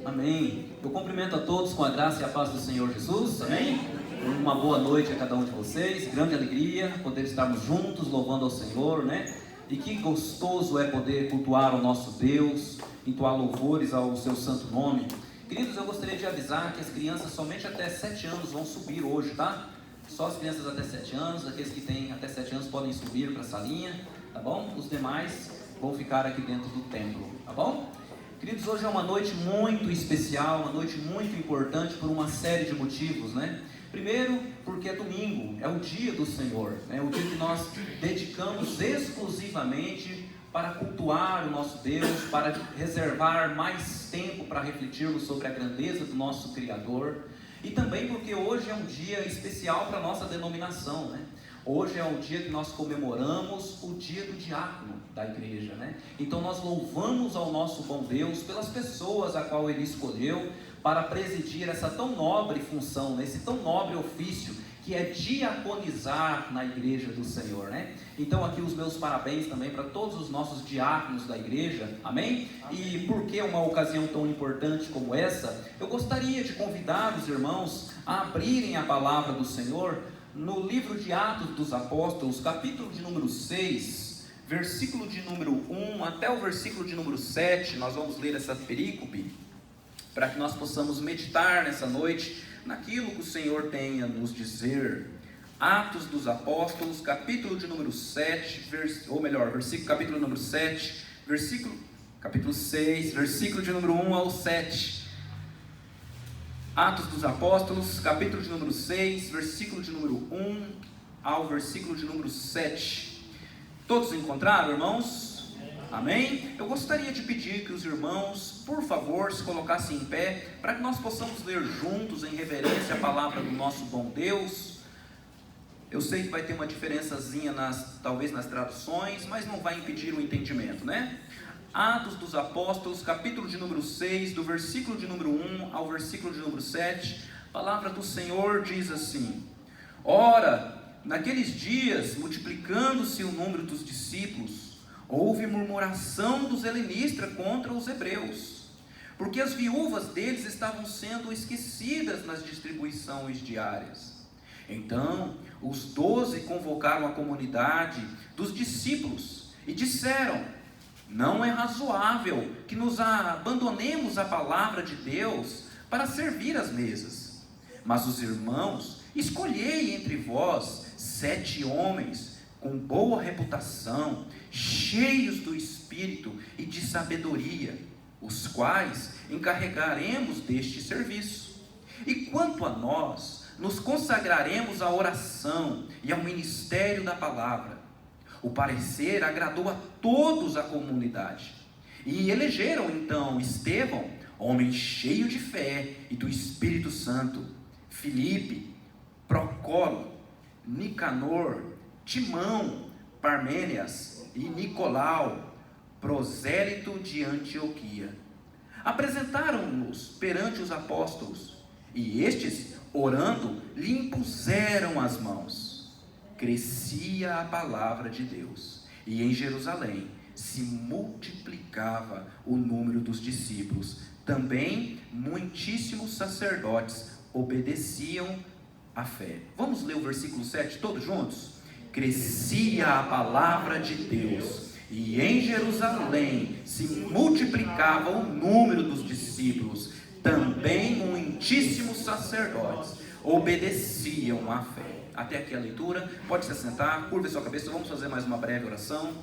Amém. Eu cumprimento a todos com a graça e a paz do Senhor Jesus. Amém. Uma boa noite a cada um de vocês. Grande alegria poder estarmos juntos louvando ao Senhor, né? E que gostoso é poder cultuar o nosso Deus, entoar louvores ao seu santo nome. Queridos, eu gostaria de avisar que as crianças somente até 7 anos vão subir hoje, tá? Só as crianças até 7 anos, aqueles que têm até 7 anos podem subir para a salinha, tá bom? Os demais vão ficar aqui dentro do templo, tá bom? Queridos, hoje é uma noite muito especial, uma noite muito importante por uma série de motivos, né? Primeiro, porque é domingo, é o dia do Senhor, né? O dia que nós dedicamos exclusivamente para cultuar o nosso Deus, para reservar mais tempo para refletirmos sobre a grandeza do nosso Criador. E também porque hoje é um dia especial para a nossa denominação, né? Hoje é o dia que nós comemoramos o dia do diácono da igreja, né? Então nós louvamos ao nosso bom Deus pelas pessoas a qual Ele escolheu para presidir essa tão nobre função, esse tão nobre ofício que é diaconizar na igreja do Senhor, né? Então aqui os meus parabéns também para todos os nossos diáconos da igreja, amém? E por que uma ocasião tão importante como essa, eu gostaria de convidar os irmãos a abrirem a palavra do Senhor no livro de Atos dos Apóstolos, capítulo de número 6, versículo de número 1 até o versículo de número 7, nós vamos ler essa perícope, para que nós possamos meditar nessa noite, naquilo que o Senhor tem a nos dizer. Atos dos Apóstolos, capítulo de número 7, capítulo número 7, capítulo 6, versículo de número 1 ao 7. Atos dos Apóstolos, capítulo de número 6, versículo de número 1 ao versículo de número 7. Todos encontraram, irmãos? Amém? Eu gostaria de pedir que os irmãos, por favor, se colocassem em pé, para que nós possamos ler juntos, em reverência à palavra do nosso bom Deus. Eu sei que vai ter uma diferençazinha, talvez nas traduções, mas não vai impedir o entendimento, né? Atos dos Apóstolos, capítulo de número 6, do versículo de número 1 ao versículo de número 7, a palavra do Senhor diz assim: Ora, naqueles dias, multiplicando-se o número dos discípulos, houve murmuração dos helenistas contra os hebreus, porque as viúvas deles estavam sendo esquecidas nas distribuições diárias. Então, os 12 convocaram a comunidade dos discípulos e disseram: não é razoável que nos abandonemos a palavra de Deus para servir às mesas. Mas os irmãos, escolhei entre vós 7 homens com boa reputação, cheios do Espírito e de sabedoria, os quais encarregaremos deste serviço. E quanto a nós, nos consagraremos à oração e ao ministério da palavra. O parecer agradou a todos a comunidade, e elegeram então Estevão, homem cheio de fé e do Espírito Santo, Filipe, Procolo, Nicanor, Timão, Parménias e Nicolau, prosélito de Antioquia. Apresentaram-nos perante os apóstolos, e estes, orando, lhe impuseram as mãos. Crescia a palavra de Deus, e em Jerusalém se multiplicava o número dos discípulos. Também muitíssimos sacerdotes obedeciam à fé. Vamos ler o versículo 7 todos juntos? Crescia a palavra de Deus, e em Jerusalém se multiplicava o número dos discípulos. Também muitíssimos sacerdotes obedeciam à fé. Até aqui a leitura, pode se assentar, curva sua cabeça, vamos fazer mais uma breve oração.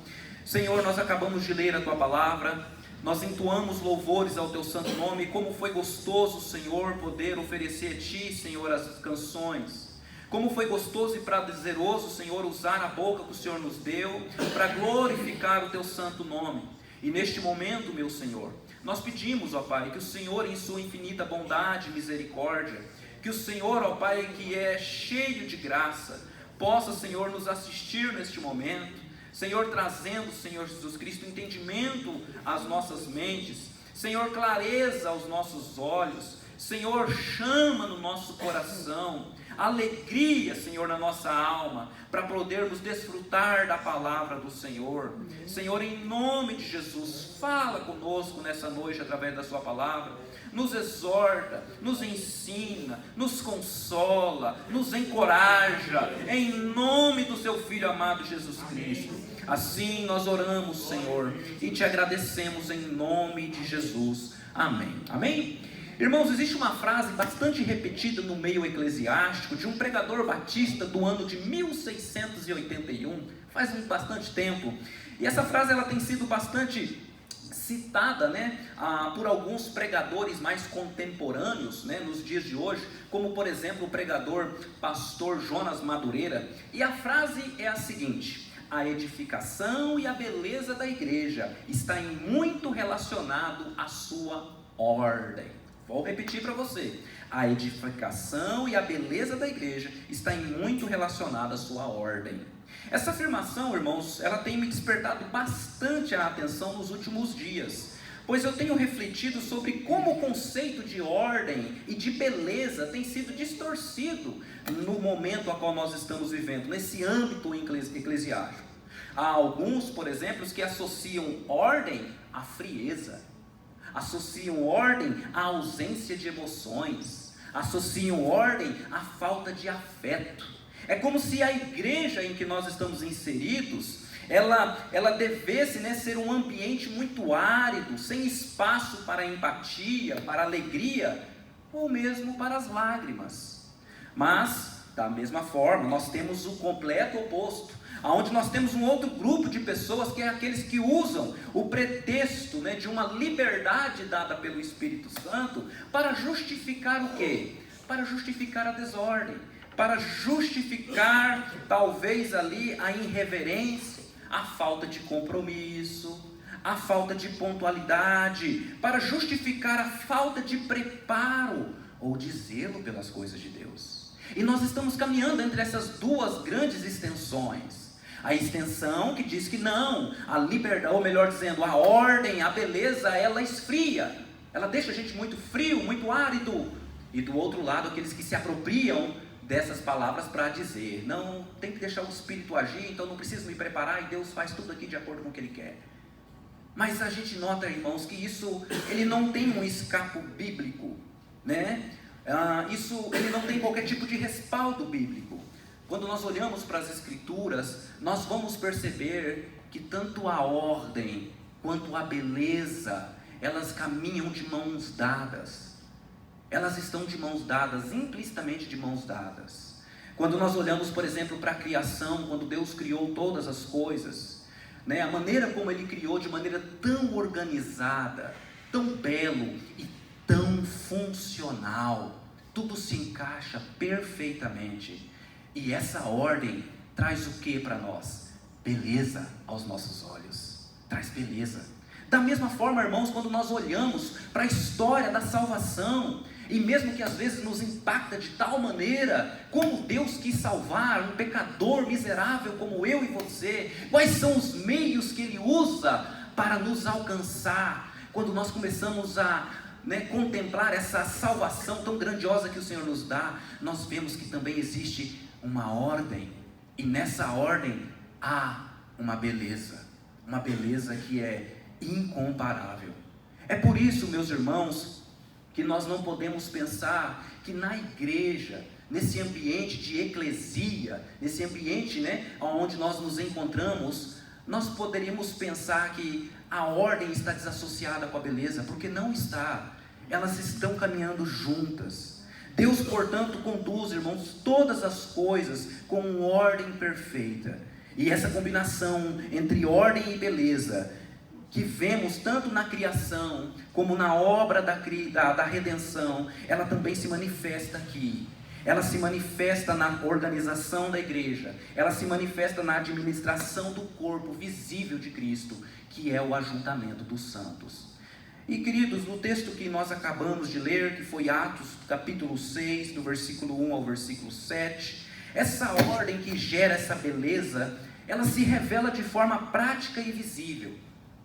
Senhor, nós acabamos de ler a Tua palavra, nós entoamos louvores ao Teu santo nome. Como foi gostoso, Senhor, poder oferecer a Ti, Senhor, as canções. Como foi gostoso e prazeroso, Senhor, usar a boca que o Senhor nos deu para glorificar o Teu santo nome. E neste momento, meu Senhor, nós pedimos, ó Pai, que o Senhor, em sua infinita bondade e misericórdia, que o Senhor, ó Pai, que é cheio de graça, possa, Senhor, nos assistir neste momento, Senhor, trazendo, Senhor Jesus Cristo, entendimento às nossas mentes, Senhor, clareza aos nossos olhos, Senhor, chama no nosso coração alegria, Senhor, na nossa alma, para podermos desfrutar da palavra do Senhor. Senhor, em nome de Jesus, fala conosco nessa noite através da sua palavra, nos exorta, nos ensina, nos consola, nos encoraja, em nome do seu Filho amado Jesus Cristo. Assim nós oramos, Senhor, e te agradecemos em nome de Jesus. Amém. Amém? Irmãos, existe uma frase bastante repetida no meio eclesiástico de um pregador batista do ano de 1681, faz bastante tempo, e essa frase ela tem sido bastante citada, por alguns pregadores mais contemporâneos, nos dias de hoje, como por exemplo o pregador pastor Jonas Madureira, e a frase é a seguinte: a edificação e a beleza da igreja está em muito relacionado à sua ordem. Vou repetir para você: a edificação e a beleza da igreja está em muito relacionada à sua ordem. Essa afirmação, irmãos, ela tem me despertado bastante a atenção nos últimos dias, pois eu tenho refletido sobre como o conceito de ordem e de beleza tem sido distorcido no momento a qual nós estamos vivendo, nesse âmbito eclesiástico. Há alguns, por exemplo, que associam ordem à frieza, associam ordem à ausência de emoções, associam ordem à falta de afeto. É como se a igreja em que nós estamos inseridos, ela devesse ser um ambiente muito árido, sem espaço para a empatia, para a alegria, ou mesmo para as lágrimas. Mas, da mesma forma, nós temos o completo oposto, onde nós temos um outro grupo de pessoas, que é aqueles que usam o pretexto de uma liberdade dada pelo Espírito Santo, para justificar o quê? Para justificar a desordem, para justificar talvez ali a irreverência, a falta de compromisso, a falta de pontualidade, para justificar a falta de preparo ou de zelo pelas coisas de Deus. E nós estamos caminhando entre essas duas grandes extensões. A extensão que diz que não, a liberdade, ou melhor dizendo, a ordem, a beleza, ela esfria, ela deixa a gente muito frio, muito árido. E do outro lado, aqueles que se apropriam dessas palavras para dizer: não, tem que deixar o Espírito agir, então não preciso me preparar, e Deus faz tudo aqui de acordo com o que Ele quer. Mas a gente nota, irmãos, que isso, ele não tem um escapo bíblico, isso, ele não tem qualquer tipo de respaldo bíblico. Quando nós olhamos para as Escrituras, nós vamos perceber que tanto a ordem quanto a beleza, elas caminham de mãos dadas. Elas estão de mãos dadas, implicitamente de mãos dadas. Quando nós olhamos, por exemplo, para a criação, quando Deus criou todas as coisas, a maneira como Ele criou de maneira tão organizada, tão belo e tão funcional, tudo se encaixa perfeitamente. E essa ordem traz o que para nós? Beleza aos nossos olhos, traz beleza. Da mesma forma, irmãos, quando nós olhamos para a história da salvação, e mesmo que às vezes nos impacta de tal maneira, como Deus quis salvar um pecador miserável como eu e você, quais são os meios que Ele usa para nos alcançar, quando nós começamos a contemplar essa salvação tão grandiosa que o Senhor nos dá, nós vemos que também existe uma ordem, e nessa ordem há uma beleza que é incomparável. É por isso, meus irmãos, que nós não podemos pensar que na igreja, nesse ambiente de eclesia, nesse ambiente onde nós nos encontramos, nós poderíamos pensar que a ordem está desassociada com a beleza, porque não está. Elas estão caminhando juntas. Deus, portanto, conduz, irmãos, todas as coisas com ordem perfeita. E essa combinação entre ordem e beleza, que vemos tanto na criação, como na obra da redenção, ela também se manifesta aqui. Ela se manifesta na organização da igreja, ela se manifesta na administração do corpo visível de Cristo, que é o ajuntamento dos santos. E queridos, no texto que nós acabamos de ler, que foi Atos capítulo 6, do versículo 1 ao versículo 7, essa ordem que gera essa beleza, ela se revela de forma prática e visível.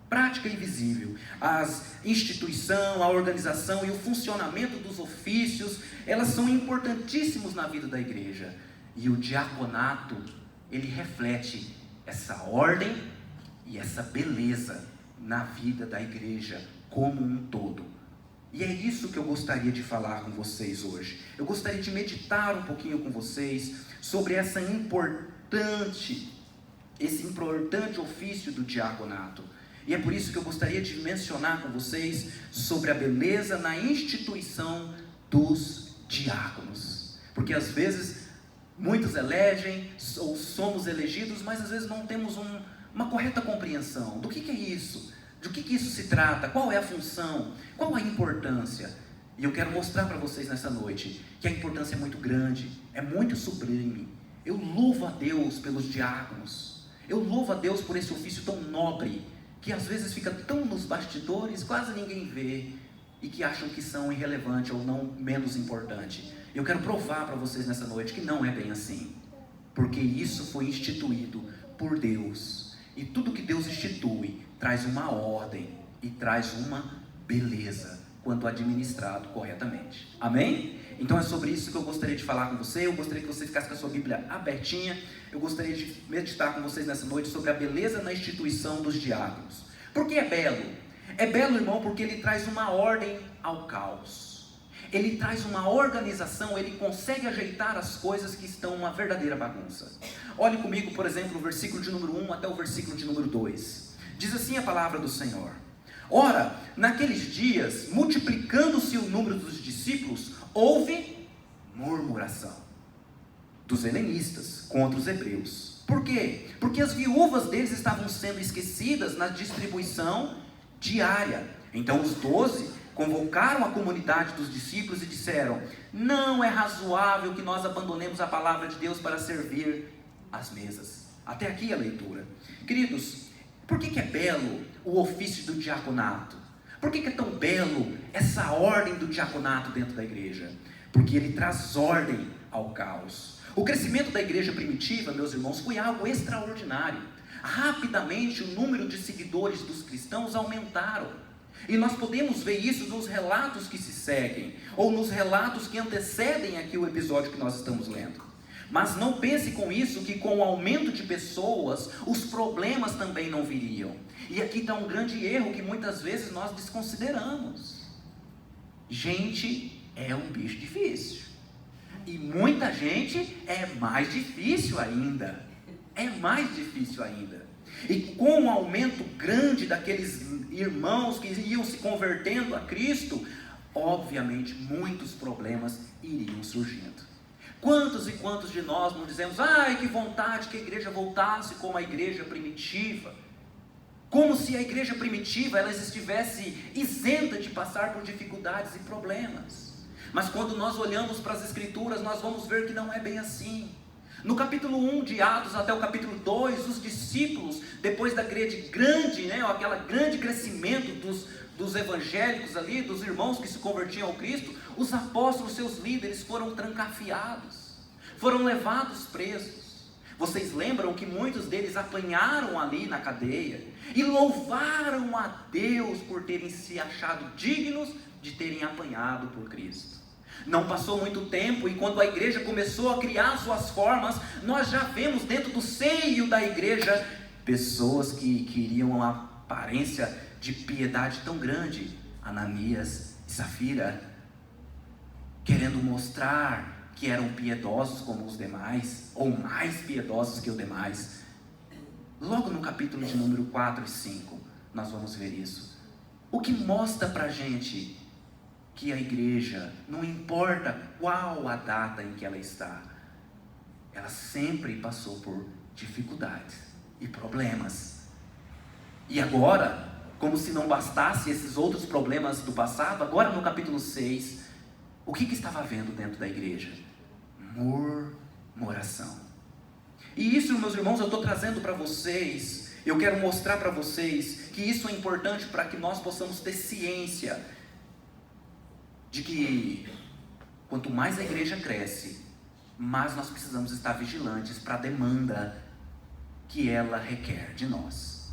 prática e visível. A instituição, a organização e o funcionamento dos ofícios, elas são importantíssimos na vida da igreja. E o diaconato, ele reflete essa ordem e essa beleza na vida da igreja como um todo. E é isso que eu gostaria de falar com vocês hoje. Eu gostaria de meditar um pouquinho com vocês sobre esse importante ofício do diaconato. E é por isso que eu gostaria de mencionar com vocês sobre a beleza na instituição dos diáconos. Porque às vezes muitos elegem ou somos elegidos, mas às vezes não temos uma correta compreensão do que é isso, do que isso se trata, qual é a função, qual a importância. E eu quero mostrar para vocês nessa noite que a importância é muito grande, é muito sublime. Eu louvo a Deus pelos diáconos, eu louvo a Deus por esse ofício tão nobre, que às vezes fica tão nos bastidores, quase ninguém vê, e que acham que são irrelevantes ou não menos importante. Eu quero provar para vocês nessa noite que não é bem assim, porque isso foi instituído por Deus, e tudo que Deus institui traz uma ordem e traz uma beleza quando administrado corretamente. Amém? Então é sobre isso que eu gostaria de falar com você. Eu gostaria que você ficasse com a sua Bíblia abertinha. Eu gostaria de meditar com vocês nessa noite sobre a beleza na instituição dos diáconos. Por que é belo? É belo, irmão, porque ele traz uma ordem ao caos. Ele traz uma organização, ele consegue ajeitar as coisas que estão uma verdadeira bagunça. Olhe comigo, por exemplo, o versículo de número 1 até o versículo de número 2. Diz assim a palavra do Senhor: Ora, naqueles dias, multiplicando-se o número dos discípulos, houve murmuração dos helenistas contra os hebreus. Por quê? Porque as viúvas deles estavam sendo esquecidas na distribuição diária. Então os 12 convocaram a comunidade dos discípulos e disseram: não é razoável que nós abandonemos a palavra de Deus para servir as mesas. Até aqui a leitura. Queridos, por que é belo o ofício do diaconato? Por que é tão belo essa ordem do diaconato dentro da igreja? Porque ele traz ordem ao caos. O crescimento da igreja primitiva, meus irmãos, foi algo extraordinário. Rapidamente o número de seguidores dos cristãos aumentaram. E nós podemos ver isso nos relatos que se seguem, ou nos relatos que antecedem aqui o episódio que nós estamos lendo. Mas não pense com isso que com o aumento de pessoas, os problemas também não viriam. E aqui está um grande erro que muitas vezes nós desconsideramos. Gente é um bicho difícil. E muita gente é mais difícil ainda. É mais difícil ainda. E com o aumento grande daqueles irmãos que iam se convertendo a Cristo, obviamente muitos problemas iriam surgindo. Quantos e quantos de nós não dizemos: ai, que vontade que a igreja voltasse como a igreja primitiva, como se a igreja primitiva ela estivesse isenta de passar por dificuldades e problemas. Mas quando nós olhamos para as escrituras, nós vamos ver que não é bem assim. No capítulo 1 de Atos até o capítulo 2, os discípulos, depois da aquela grande crescimento dos evangélicos ali, dos irmãos que se convertiam ao Cristo, os apóstolos, seus líderes, foram trancafiados, foram levados presos. Vocês lembram que muitos deles apanharam ali na cadeia e louvaram a Deus por terem se achado dignos de terem apanhado por Cristo. Não passou muito tempo e quando a igreja começou a criar suas formas, nós já vemos dentro do seio da igreja pessoas que queriam uma aparência de piedade tão grande. Ananias e Safira, querendo mostrar que eram piedosos como os demais, ou mais piedosos que os demais. Logo no capítulo de número 4 e 5, nós vamos ver isso. O que mostra pra gente que a igreja, não importa qual a data em que ela está, ela sempre passou por dificuldades e problemas. E agora, como se não bastasse esses outros problemas do passado, agora no capítulo 6, o que estava havendo dentro da igreja? Murmuração. E isso, meus irmãos, eu estou trazendo para vocês, eu quero mostrar para vocês que isso é importante para que nós possamos ter ciência de que quanto mais a igreja cresce, mais nós precisamos estar vigilantes para a demanda que ela requer de nós.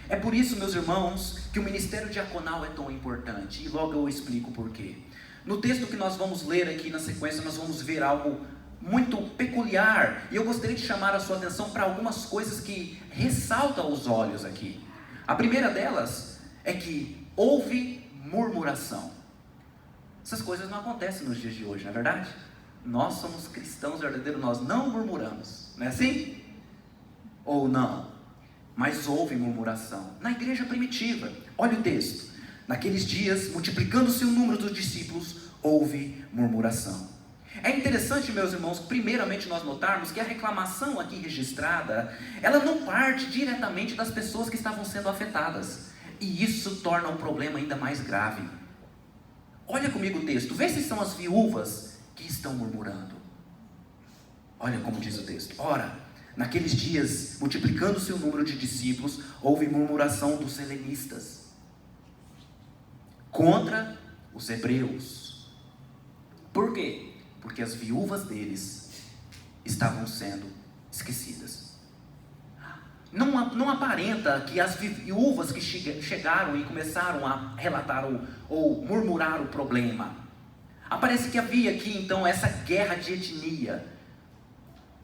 É por isso, meus irmãos, que o ministério diaconal é tão importante, e logo eu explico por quê. No texto que nós vamos ler aqui na sequência, nós vamos ver algo muito peculiar, e eu gostaria de chamar a sua atenção para algumas coisas que ressaltam aos olhos aqui. A primeira delas é que houve murmuração. Essas coisas não acontecem nos dias de hoje, não é verdade? Nós somos cristãos verdadeiros, nós não murmuramos, não é assim? Ou não? Mas houve murmuração na igreja primitiva. Olha o texto: naqueles dias, multiplicando-se o número dos discípulos, houve murmuração. É interessante, meus irmãos, primeiramente nós notarmos que a reclamação aqui registrada, ela não parte diretamente das pessoas que estavam sendo afetadas, e isso torna o problema ainda mais grave. Olha comigo o texto, vê se são as viúvas que estão murmurando. Olha como diz o texto: ora, naqueles dias, multiplicando-se o número de discípulos, houve murmuração dos helenistas contra os hebreus. Por quê? Porque as viúvas deles estavam sendo esquecidas. Não aparenta que as viúvas que chegaram e começaram a relatar ou murmurar o problema. Parece que havia aqui então essa guerra de etnia.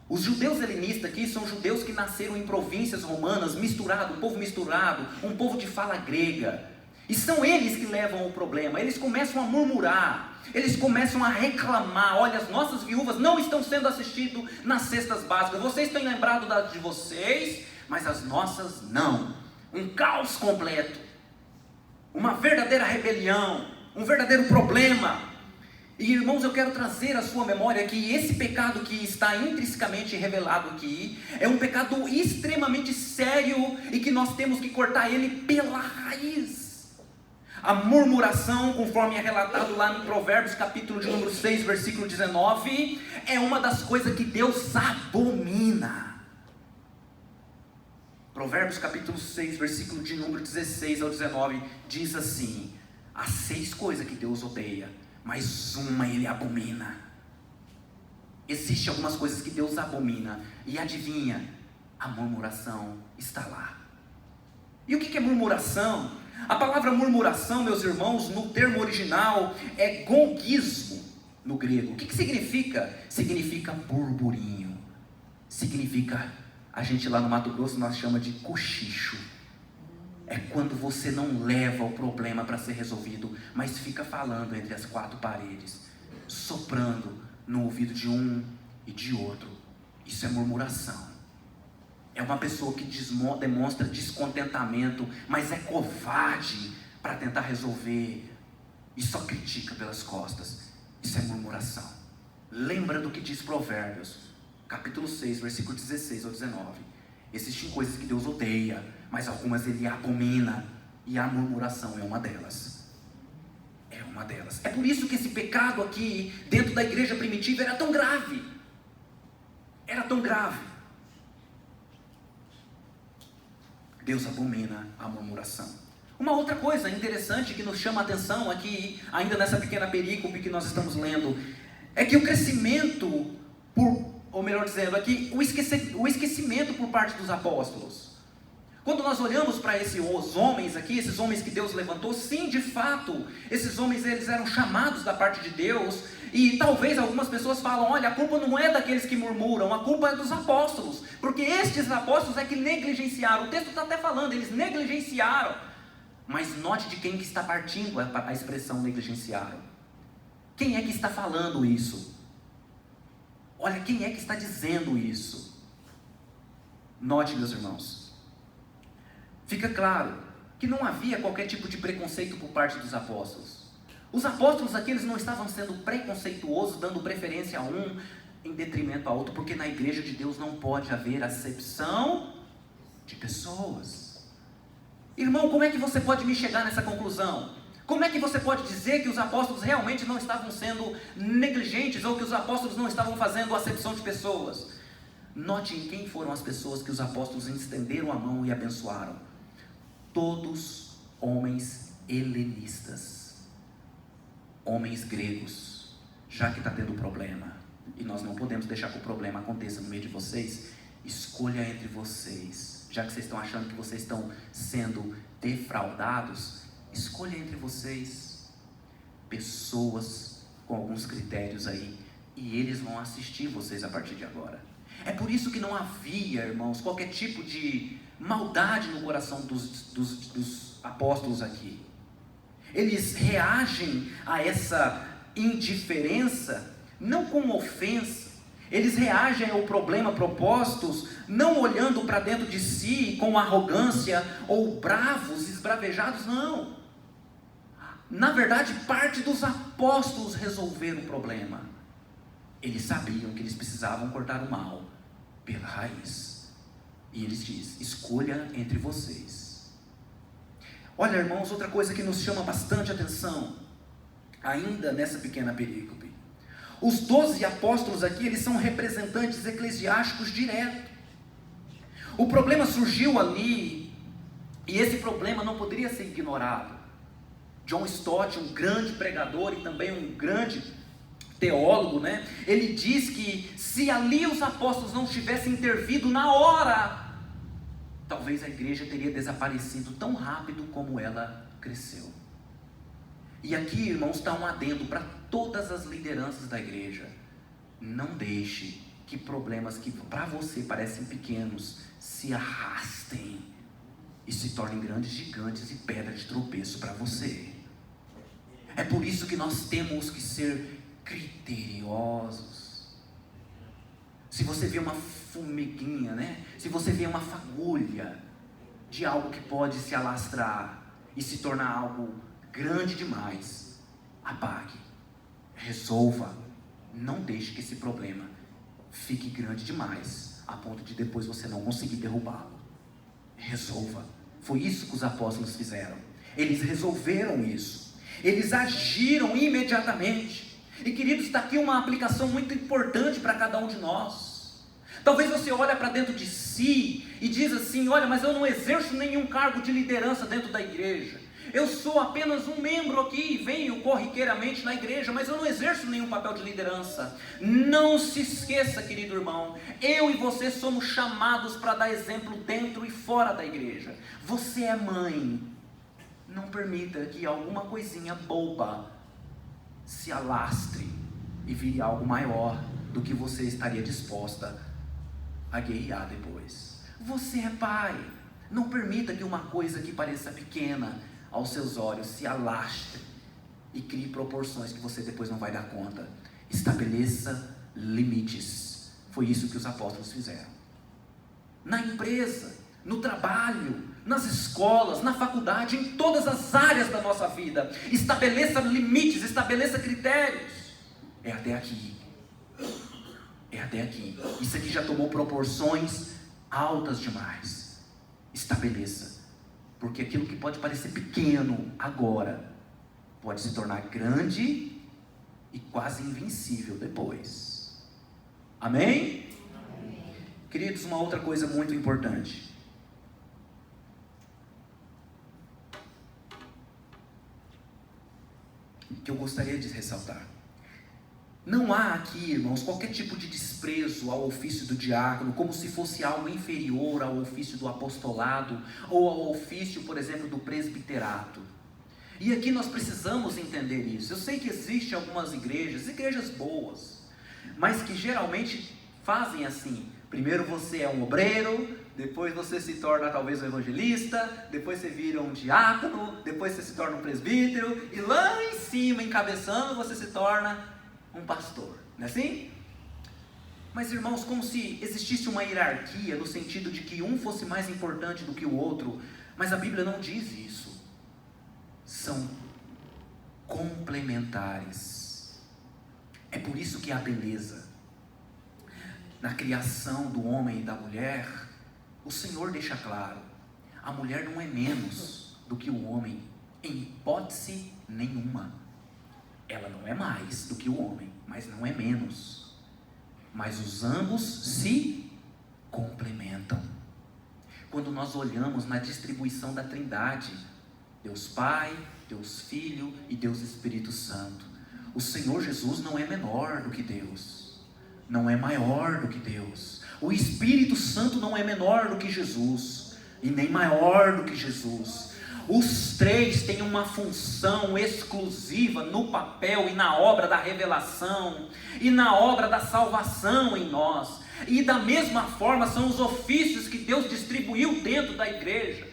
Os judeus helenistas aqui são judeus que nasceram em províncias romanas, um povo misturado, um povo de fala grega. E são eles que levam o problema. Eles começam a murmurar, eles começam a reclamar: olha, as nossas viúvas não estão sendo assistidas nas cestas básicas. Vocês têm lembrado das de vocês, mas as nossas não. Um caos completo, uma verdadeira rebelião, um verdadeiro problema. E irmãos, eu quero trazer à sua memória que esse pecado que está intrinsecamente revelado aqui é um pecado extremamente sério e que nós temos que cortar ele pela raiz. A murmuração, conforme é relatado lá em Provérbios capítulo de número 6, versículo 19, é uma das coisas que Deus abomina. Provérbios capítulo 6, versículo de número 16 ao 19, diz assim: há 6 coisas que Deus odeia, mas uma Ele abomina. Existem algumas coisas que Deus abomina, e adivinha? A murmuração está lá. E o que é murmuração? A palavra murmuração, meus irmãos, no termo original é gonguismo no grego. O que significa? Significa burburinho. Significa, a gente lá no Mato Grosso nós chama de cochicho. É quando você não leva o problema para ser resolvido, mas fica falando entre as 4 paredes, soprando no ouvido de um e de outro. Isso é murmuração. É uma pessoa que demonstra descontentamento, mas é covarde para tentar resolver e só critica pelas costas. Isso é murmuração. Lembra do que diz Provérbios, capítulo 6, versículo 16 ao 19. Existem coisas que Deus odeia, mas algumas Ele abomina, e a murmuração é uma delas. É uma delas. É por isso que esse pecado aqui, dentro da igreja primitiva, era tão grave. Era tão grave. Deus abomina a murmuração. Uma outra coisa interessante que nos chama a atenção aqui, ainda nessa pequena perícope que nós estamos lendo, é que o crescimento, ou melhor dizendo, aqui, o esquecimento por parte dos apóstolos. Quando nós olhamos para esses homens aqui, esses homens que Deus levantou, sim, de fato, esses homens eles eram chamados da parte de Deus, e talvez algumas pessoas falam: olha, a culpa não é daqueles que murmuram, a culpa é dos apóstolos, porque estes apóstolos é que negligenciaram. O texto está até falando, eles negligenciaram. Mas note de quem que está partindo a expressão negligenciaram. Quem é que está falando isso? Olha, quem é que está dizendo isso? Note, meus irmãos, fica claro que não havia qualquer tipo de preconceito por parte dos apóstolos. Os apóstolos aqui, eles não estavam sendo preconceituosos, dando preferência a um em detrimento a outro, porque na igreja de Deus não pode haver acepção de pessoas. Irmão, como é que você pode me chegar nessa conclusão? Como é que você pode dizer que os apóstolos realmente não estavam sendo negligentes, ou que os apóstolos não estavam fazendo acepção de pessoas? Note em quem foram as pessoas que os apóstolos estenderam a mão e abençoaram. Todos homens helenistas, homens gregos. Já que está tendo problema, e nós não podemos deixar que o problema aconteça no meio de vocês, escolha entre vocês já que vocês estão achando que vocês estão sendo defraudados, escolha entre vocês pessoas com alguns critérios aí, e eles vão assistir vocês a partir de agora. É por isso que não havia, irmãos, qualquer tipo de maldade no coração dos apóstolos aqui. Eles reagem a essa indiferença não com ofensa, eles reagem ao problema propostos não olhando para dentro de si com arrogância ou bravos, esbravejados, não. Na verdade, parte dos apóstolos resolveram o problema. Eles sabiam que eles precisavam cortar o mal pela raiz. E eles dizem: escolha entre vocês. Olha, irmãos, outra coisa que nos chama bastante atenção, ainda nessa pequena perícope. Os 12 apóstolos aqui, eles são representantes eclesiásticos direto. O problema surgiu ali, e esse problema não poderia ser ignorado. John Stott, um grande pregador e também um grande teólogo, né? Ele diz que se ali os apóstolos não tivessem intervido na hora, talvez a igreja teria desaparecido tão rápido como ela cresceu. E aqui, irmãos, está um adendo para todas as lideranças da igreja: não deixe que problemas que para você parecem pequenos se arrastem e se tornem grandes gigantes e pedras de tropeço para você. É por isso que nós temos que ser criteriosos. Se você vê uma formiguinha, né? Se você vê uma fagulha de algo que pode se alastrar e se tornar algo grande demais, apague, resolva. Não deixe que esse problema fique grande demais a ponto de depois você não conseguir derrubá-lo. Resolva. Foi isso que os apóstolos fizeram. Eles resolveram isso. Eles agiram imediatamente. E queridos, está aqui uma aplicação muito importante para cada um de nós. Talvez você olhe para dentro de si e diz assim: olha, mas eu não exerço nenhum cargo de liderança dentro da igreja. Eu sou apenas um membro aqui, venho corriqueiramente na igreja, mas eu não exerço nenhum papel de liderança. Não se esqueça, querido irmão, eu e você somos chamados para dar exemplo dentro e fora da igreja. Você é mãe, não permita que alguma coisinha boba se alastre e vire algo maior do que você estaria disposta a guerrear depois. Você é pai, não permita que uma coisa que pareça pequena aos seus olhos se alastre e crie proporções que você depois não vai dar conta. Estabeleça limites. Foi isso que os apóstolos fizeram. Na empresa, no trabalho, nas escolas, na faculdade, em todas as áreas da nossa vida, estabeleça limites, estabeleça critérios. É até aqui. É até aqui. Isso aqui já tomou proporções altas demais. Estabeleça. Porque aquilo que pode parecer pequeno agora pode se tornar grande e quase invencível depois. Amém? Amém. Queridos, uma outra coisa muito importante. Que eu gostaria de ressaltar. Não há aqui, irmãos, qualquer tipo de desprezo ao ofício do diácono, como se fosse algo inferior ao ofício do apostolado, ou ao ofício, por exemplo, do presbiterato. E aqui nós precisamos entender isso. Eu sei que existem algumas igrejas boas, mas que geralmente fazem assim: primeiro você é um obreiro, depois você se torna talvez um evangelista, depois você vira um diácono, depois você se torna um presbítero, e lá em cima, encabeçando, você se torna um pastor, não é assim? Mas irmãos, como se existisse uma hierarquia, no sentido de que um fosse mais importante do que o outro, mas a Bíblia não diz isso. São complementares. É por isso que há beleza na criação do homem e da mulher. O Senhor deixa claro: a mulher não é menos do que o homem, em hipótese nenhuma. Ela não é mais do que o homem, mas não é menos. Mas os ambos se complementam. Quando nós olhamos na distribuição da Trindade, Deus Pai, Deus Filho e Deus Espírito Santo, o Senhor Jesus não é menor do que Deus. não é maior do que Deus. O Espírito Santo não é menor do que Jesus, e nem maior do que Jesus. Os três têm uma função exclusiva no papel e na obra da revelação, e na obra da salvação em nós. E da mesma forma são os ofícios que Deus distribuiu dentro da igreja.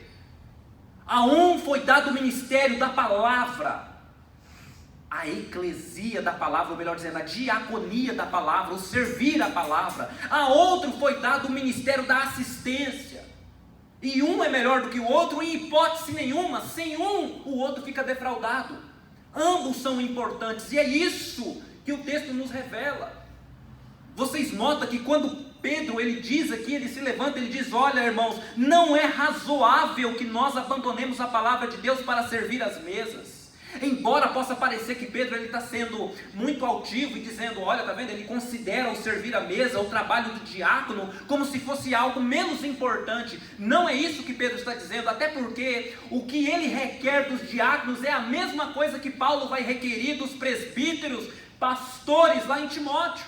A um foi dado o ministério da palavra, a eclesia da palavra, ou melhor dizendo, a diaconia da palavra, o servir a palavra. A outro foi dado o ministério da assistência. E um é melhor do que o outro, em hipótese nenhuma. Sem um, o outro fica defraudado. Ambos são importantes, e é isso que o texto nos revela. Vocês notam que quando Pedro, ele diz aqui, ele se levanta, ele diz: olha, irmãos, não é razoável que nós abandonemos a palavra de Deus para servir as mesas. Embora possa parecer que Pedro está sendo muito altivo e dizendo, olha, está vendo, ele considera o servir à mesa, o trabalho do diácono, como se fosse algo menos importante. Não é isso que Pedro está dizendo, até porque o que ele requer dos diáconos é a mesma coisa que Paulo vai requerir dos presbíteros, pastores lá em Timóteo,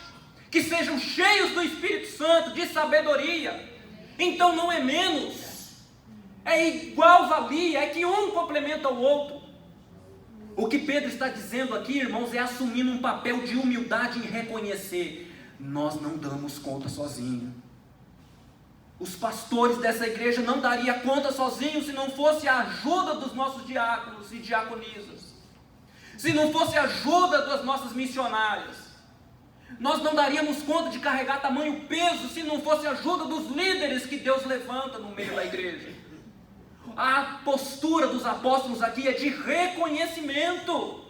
que sejam cheios do Espírito Santo, de sabedoria. Então não é menos, é igual valia, é que um complementa o outro. O que Pedro está dizendo aqui, irmãos, é assumindo um papel de humildade em reconhecer: nós não damos conta sozinhos. Os pastores dessa igreja não dariam conta sozinhos se não fosse a ajuda dos nossos diáconos e diaconisas, se não fosse a ajuda das nossas missionárias. Nós não daríamos conta de carregar tamanho peso se não fosse a ajuda dos líderes que Deus levanta no meio da igreja. A postura dos apóstolos aqui é de reconhecimento.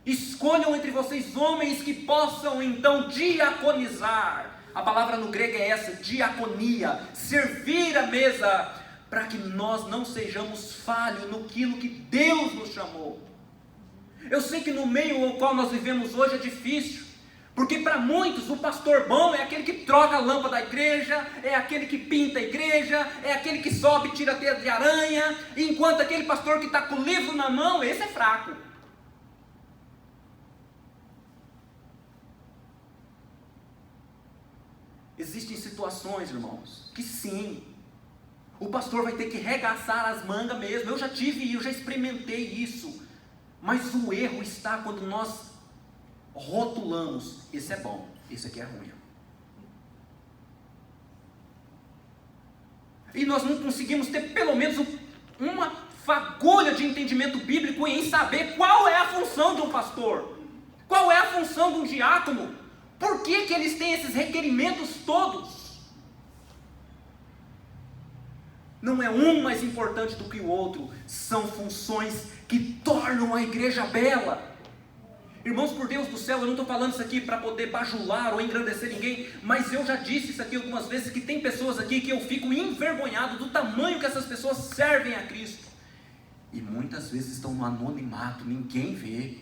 Escolham entre vocês homens que possam então diaconizar. A palavra no grego é essa, diaconia, servir a mesa, para que nós não sejamos falhos naquilo que Deus nos chamou. Eu sei que no meio ao qual nós vivemos hoje é difícil, porque para muitos o pastor bom é aquele que troca a lâmpada da igreja, é aquele que pinta a igreja, é aquele que sobe e tira a teia de aranha, enquanto aquele pastor que está com o livro na mão, esse é fraco. Existem situações, irmãos, que sim, o pastor vai ter que regaçar as mangas mesmo. Eu já experimentei isso, mas o erro está quando nós rotulamos: esse é bom, esse aqui é ruim. E nós não conseguimos ter pelo menos uma fagulha de entendimento bíblico em saber qual é a função de um pastor, qual é a função de um diácono, por que eles têm esses requerimentos todos. Não é um mais importante do que o outro, são funções que tornam a igreja bela. Irmãos, por Deus do céu, eu não estou falando isso aqui para poder bajular ou engrandecer ninguém, mas eu já disse isso aqui algumas vezes, que tem pessoas aqui que eu fico envergonhado do tamanho que essas pessoas servem a Cristo, e muitas vezes estão no anonimato, ninguém vê.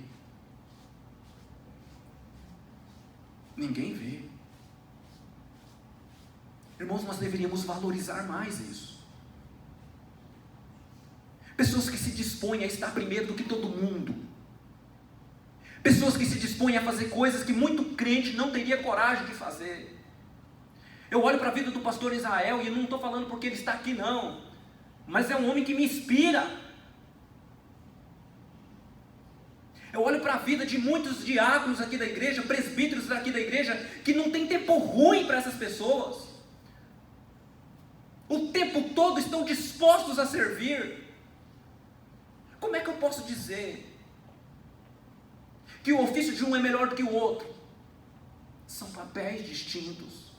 Ninguém vê. Irmãos, nós deveríamos valorizar mais isso. Pessoas que se dispõem a estar primeiro do que todo mundo. Pessoas que se dispõem a fazer coisas que muito crente não teria coragem de fazer. Eu olho para a vida do pastor Israel, e eu não estou falando porque ele está aqui não, mas é um homem que me inspira. Eu olho para a vida de muitos diáconos aqui da igreja, presbíteros aqui da igreja, que não tem tempo ruim para essas pessoas. O tempo todo estão dispostos a servir. Como é que eu posso dizer que o ofício de um é melhor do que o outro? São papéis distintos,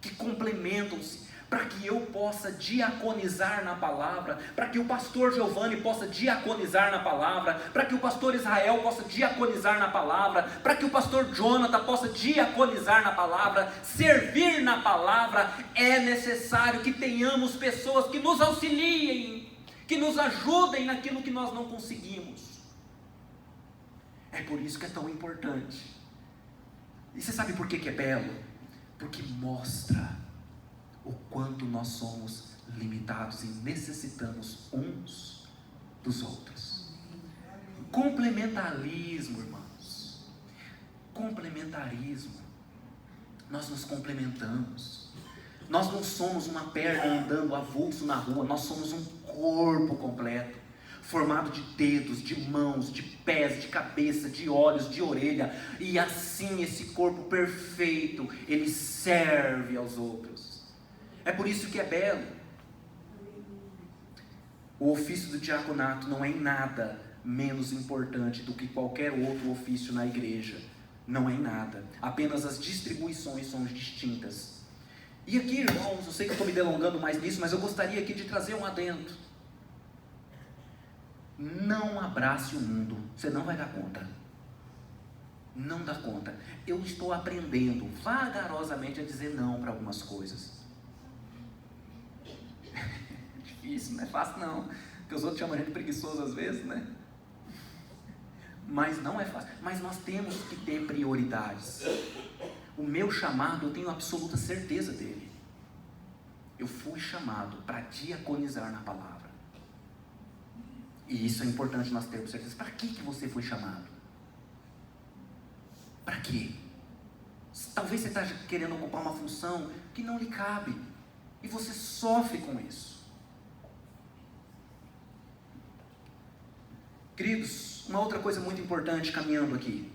que complementam-se, para que eu possa diaconizar na palavra, para que o pastor Giovanni possa diaconizar na palavra, para que o pastor Israel possa diaconizar na palavra, para que o pastor Jonathan possa diaconizar na palavra, servir na palavra. É necessário que tenhamos pessoas que nos auxiliem, que nos ajudem naquilo que nós não conseguimos. É por isso que é tão importante. E você sabe por que é belo? Porque mostra o quanto nós somos limitados e necessitamos uns dos outros. Complementarismo, irmãos. Complementarismo. nós nos complementamos. Nós não somos uma perna andando avulso na rua, nós somos um corpo completo, formado de dedos, de mãos, de pés, de cabeça, de olhos, de orelha, e assim esse corpo perfeito, ele serve aos outros. É por isso que é belo. O ofício do diaconato não é em nada menos importante do que qualquer outro ofício na igreja. Não é em nada. Apenas as distribuições são distintas. E aqui, irmãos, eu sei que eu estou me delongando mais nisso, mas eu gostaria aqui de trazer um adendo. Não abrace o mundo. Você não vai dar conta. Não dá conta. Eu estou aprendendo vagarosamente a dizer não para algumas coisas. Difícil, não é fácil não. Porque os outros chamam a gente de preguiçoso às vezes, né? Mas não é fácil. Mas nós temos que ter prioridades. O meu chamado, eu tenho absoluta certeza dele. Eu fui chamado para diaconizar na palavra. E isso é importante nós termos certeza. Para que você foi chamado? Para quê? Talvez você está querendo ocupar uma função que não lhe cabe. E você sofre com isso. Queridos, uma outra coisa muito importante caminhando aqui.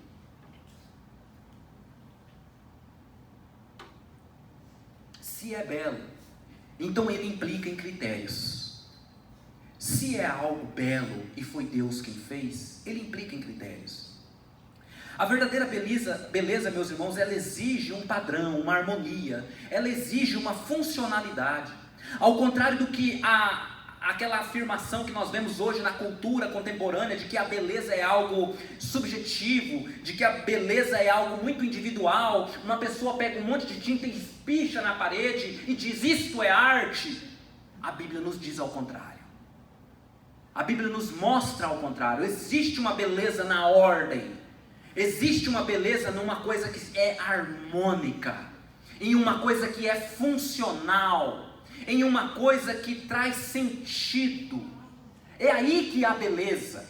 Se é belo, então ele implica em critérios. Se é algo belo e foi Deus quem fez, ele implica em critérios. A verdadeira beleza, meus irmãos, ela exige um padrão, uma harmonia, ela exige uma funcionalidade. Ao contrário do que aquela afirmação que nós vemos hoje na cultura contemporânea, de que a beleza é algo subjetivo, de que a beleza é algo muito individual, uma pessoa pega um monte de tinta e espicha na parede e diz, isto é arte. A Bíblia nos diz ao contrário. A Bíblia nos mostra ao contrário. Existe uma beleza na ordem. Existe uma beleza numa coisa que é harmônica, em uma coisa que é funcional, em uma coisa que traz sentido. É aí que há beleza.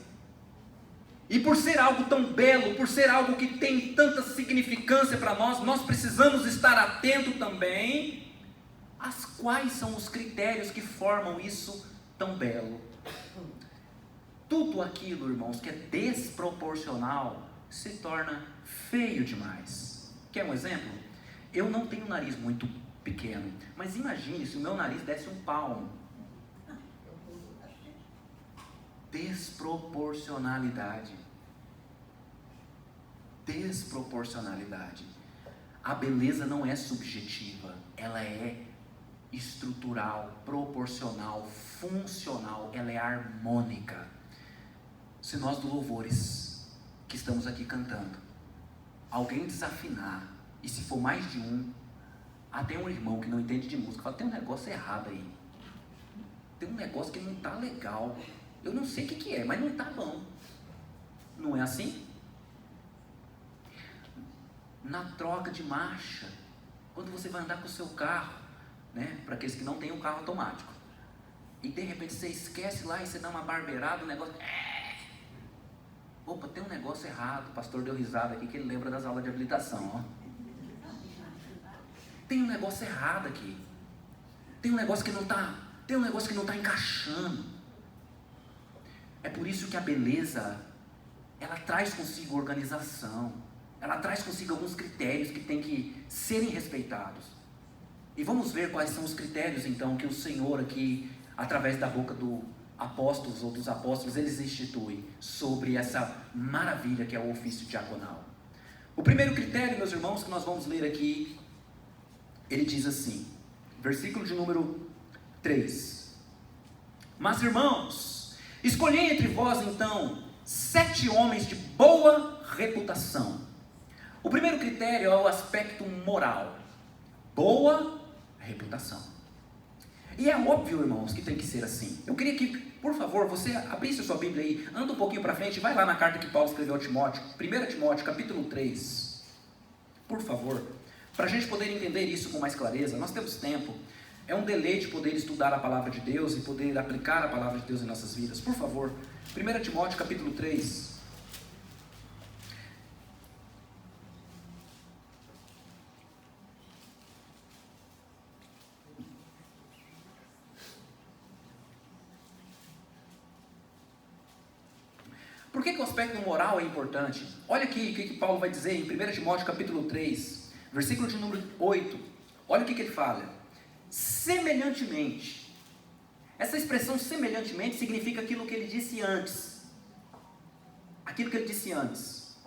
E por ser algo tão belo, por ser algo que tem tanta significância para nós, nós precisamos estar atento também às quais são os critérios que formam isso tão belo. Tudo aquilo, irmãos, que é desproporcional se torna feio demais. Quer um exemplo? Eu não tenho um nariz muito pequeno, mas imagine se o meu nariz desse um palmo. Desproporcionalidade. Desproporcionalidade. A beleza não é subjetiva, ela é estrutural, proporcional, funcional, ela é harmônica. Se nós do louvores que estamos aqui cantando, alguém desafinar, e se for mais de um, até um irmão que não entende de música, fala, tem um negócio errado aí, tem um negócio que não está legal, eu não sei o que é, mas não está bom. Não é assim? Na troca de marcha, quando você vai andar com o seu carro, né, para aqueles que não têm um carro automático, e de repente você esquece lá e você dá uma barbeirada, o negócio... Opa, tem um negócio errado. O pastor deu risada aqui que ele lembra das aulas de habilitação, ó. Tem um negócio errado aqui. Tem um negócio que não está encaixando. É por isso que a beleza, ela traz consigo organização. Ela traz consigo alguns critérios que têm que serem respeitados. E vamos ver quais são os critérios então que o Senhor aqui, através da boca do apóstolos ou dos apóstolos, eles instituem sobre essa maravilha que é o ofício diaconal. O primeiro critério, meus irmãos, que nós vamos ler aqui, ele diz assim, versículo de número 3: Mas irmãos, escolhei entre vós então 7 homens de boa reputação. O primeiro critério é o aspecto moral, boa reputação. E é óbvio, irmãos, que tem que ser assim. Eu queria que, por favor, você abrisse a sua Bíblia aí, anda um pouquinho para frente, vai lá na carta que Paulo escreveu a Timóteo, 1 Timóteo, capítulo 3, por favor, para a gente poder entender isso com mais clareza. Nós temos tempo, é um deleite poder estudar a palavra de Deus e poder aplicar a palavra de Deus em nossas vidas. Por favor, 1 Timóteo, capítulo 3. Por que o aspecto moral é importante? Olha aqui o que Paulo vai dizer em 1 Timóteo capítulo 3, versículo de número 8. Olha o que ele fala. Semelhantemente. Essa expressão semelhantemente significa aquilo que ele disse antes. Aquilo que ele disse antes.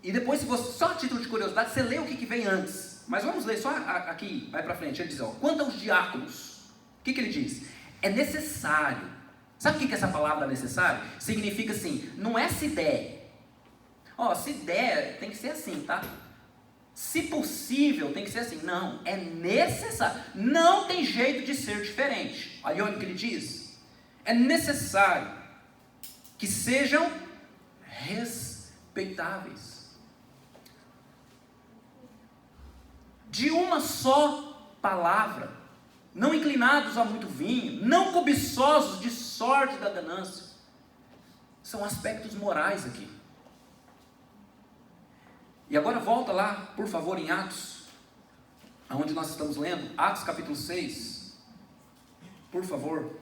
E depois, se você, só a título de curiosidade, você lê o que vem antes. Mas vamos ler só aqui, vai para frente. Ele diz, ó, quanto aos diáconos, o que ele diz? É necessário. Sabe o que essa palavra necessário? Significa assim, não é se der. Ó, se der, tem que ser assim, tá? Se possível, tem que ser assim. Não, é necessário. Não tem jeito de ser diferente. Aí olha o que ele diz. É necessário que sejam respeitáveis. De uma só palavra. Não inclinados a muito vinho. Não cobiçosos de sorte da ganância. São aspectos morais aqui. E agora volta lá, por favor, em Atos, onde nós estamos lendo, Atos capítulo 6, por favor.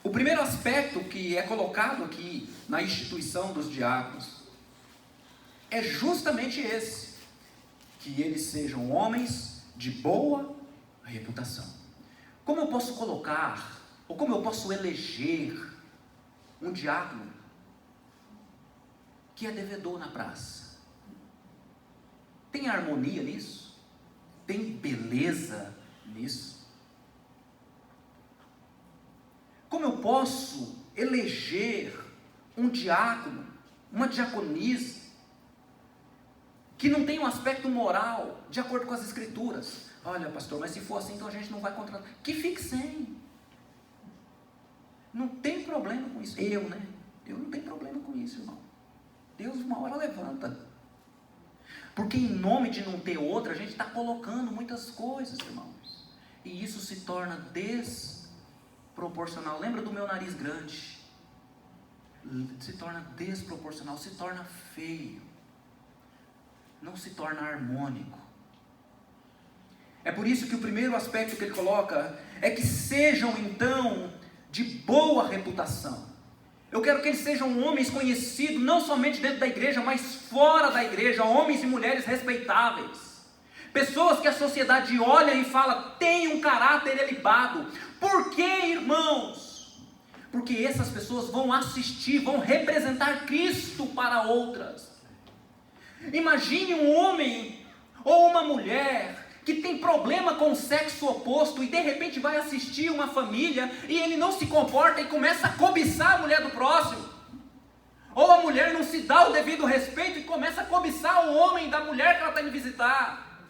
O primeiro aspecto que é colocado aqui na instituição dos diáconos é justamente esse, que eles sejam homens de boa reputação. Como eu posso colocar, ou como eu posso eleger um diácono que é devedor na praça? Tem harmonia nisso? Tem beleza nisso? Como eu posso eleger um diácono, uma diaconisa, que não tem um aspecto moral, de acordo com as escrituras? Olha, pastor, mas se for assim, então a gente não vai contratar. Que fique sem. Não tem problema com isso. Eu não tenho problema com isso, irmão. Deus uma hora levanta. Porque em nome de não ter outra, a gente está colocando muitas coisas, irmãos. E isso se torna desproporcional. Lembra do meu nariz grande? Se torna desproporcional, se torna feio. Não se torna harmônico. É por isso que o primeiro aspecto que ele coloca é que sejam então de boa reputação. Eu quero que eles sejam homens conhecidos, não somente dentro da igreja, mas fora da igreja, homens e mulheres respeitáveis. Pessoas que a sociedade olha e fala, tem um caráter elevado. Por quê, irmãos? Porque essas pessoas vão assistir, vão representar Cristo para outras. Imagine um homem ou uma mulher que tem problema com o sexo oposto e de repente vai assistir uma família e ele não se comporta e começa a cobiçar a mulher do próximo. Ou a mulher não se dá o devido respeito e começa a cobiçar o homem da mulher que ela está indo visitar.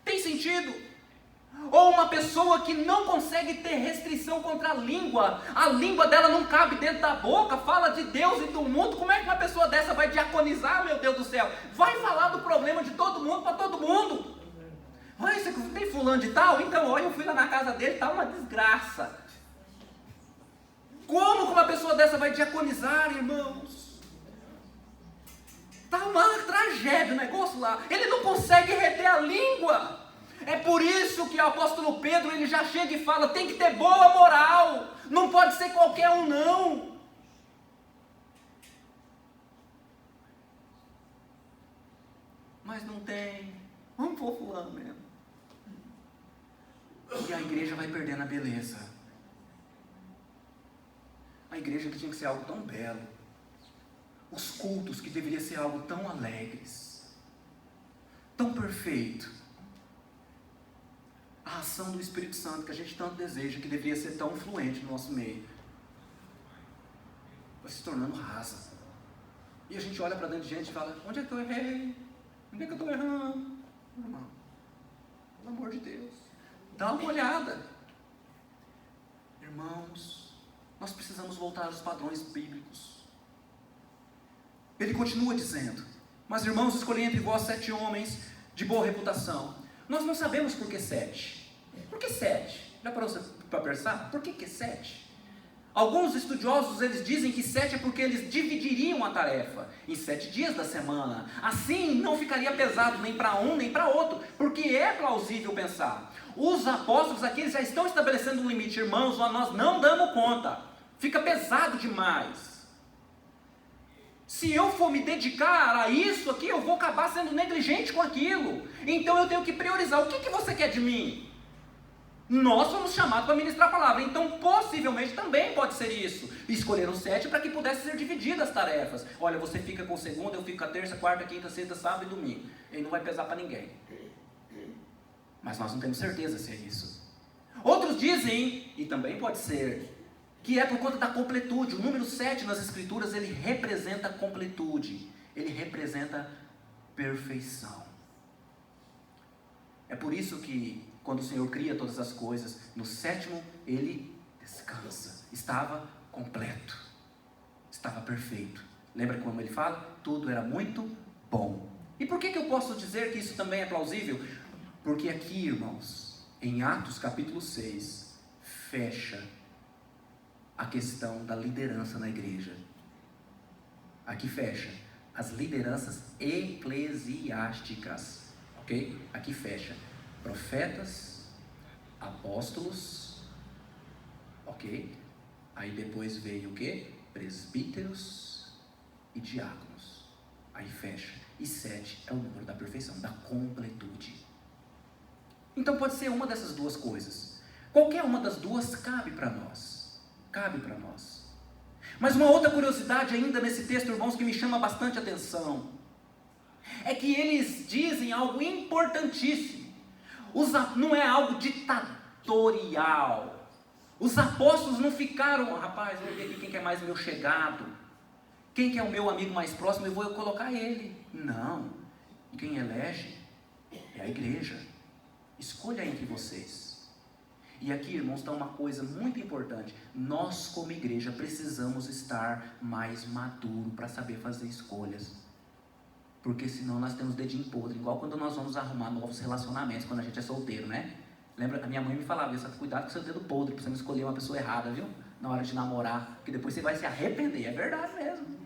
Tem sentido? Ou uma pessoa que não consegue ter restrição contra a língua dela não cabe dentro da boca, fala de Deus e do mundo. Como é que uma pessoa dessa vai diaconizar, meu Deus do céu? Vai falar do problema de todo mundo para todo mundo. Olha, você tem fulano de tal? Então, olha, eu fui lá na casa dele, está uma desgraça. Como que uma pessoa dessa vai diaconizar, irmãos? Está uma tragédia o negócio lá. Ele não consegue reter a língua. É por isso que o apóstolo Pedro, ele já chega e fala, tem que ter boa moral. Não pode ser qualquer um, não. Mas não tem. Vamos pôr fulano mesmo. E a igreja vai perdendo a beleza. A igreja que tinha que ser algo tão belo. Os cultos que deveriam ser algo tão alegres. Tão perfeito. A ação do Espírito Santo que a gente tanto deseja, que deveria ser tão fluente no nosso meio, vai se tornando rasa. E a gente olha para dentro de gente e fala, onde é que eu errei? Onde é que eu estou errando? Irmão, pelo amor de Deus, dá uma olhada. Irmãos, nós precisamos voltar aos padrões bíblicos. Ele continua dizendo, mas irmãos, escolhi entre vós 7 homens de boa reputação. Nós não sabemos por que 7. Por que 7? Já parou para pensar? Por que 7? Alguns estudiosos, eles dizem que 7 é porque eles dividiriam a tarefa em 7 dias da semana. Assim não ficaria pesado nem para um nem para outro, porque é plausível pensar. Os apóstolos aqui eles já estão estabelecendo um limite. Irmãos, nós não damos conta. fica pesado demais. Se eu for me dedicar a isso aqui, eu vou acabar sendo negligente com aquilo. Então eu tenho que priorizar. O que você quer de mim? Nós fomos chamados para ministrar a palavra. Então possivelmente também pode ser isso. Escolheram 7 para que pudesse ser divididas as tarefas. Olha, você fica com segunda, eu fico com a terça, quarta, quinta, sexta, sábado e domingo. E não vai pesar para ninguém. Mas nós não temos certeza se é isso. Outros dizem, e também pode ser, que é por conta da completude. O número 7 nas escrituras, ele representa completude. Ele representa perfeição. É por isso que quando o Senhor cria todas as coisas, no 7º ele descansa. Estava completo. Estava perfeito. Lembra como ele fala? Tudo era muito bom. E por que eu posso dizer que isso também é plausível? Porque aqui, irmãos, em Atos capítulo 6, fecha a questão da liderança na igreja. Aqui fecha as lideranças eclesiásticas, ok? Aqui fecha profetas, apóstolos, ok? Aí depois veio o que? Presbíteros e diáconos. Aí fecha. E 7 é o número da perfeição, da completude. Então pode ser uma dessas duas coisas. Qualquer uma das duas cabe para nós. Cabe para nós. Mas uma outra curiosidade ainda nesse texto, irmãos, que me chama bastante atenção, é que eles dizem algo importantíssimo. Não é algo ditatorial. Os apóstolos não ficaram, rapaz, vou ver aqui quem que é mais meu chegado, quem que é o meu amigo mais próximo, eu vou colocar ele. Não. Quem elege é a igreja. Escolha entre vocês. E aqui, irmãos, está uma coisa muito importante. Nós, como igreja, precisamos estar mais maduro para saber fazer escolhas. Porque senão nós temos dedinho podre. Igual quando nós vamos arrumar novos relacionamentos, quando a gente é solteiro, né? Lembra? A minha mãe me falava isso. Cuidado com o seu dedo podre, para você não escolher uma pessoa errada, viu? Na hora de namorar. Porque depois você vai se arrepender. É verdade mesmo.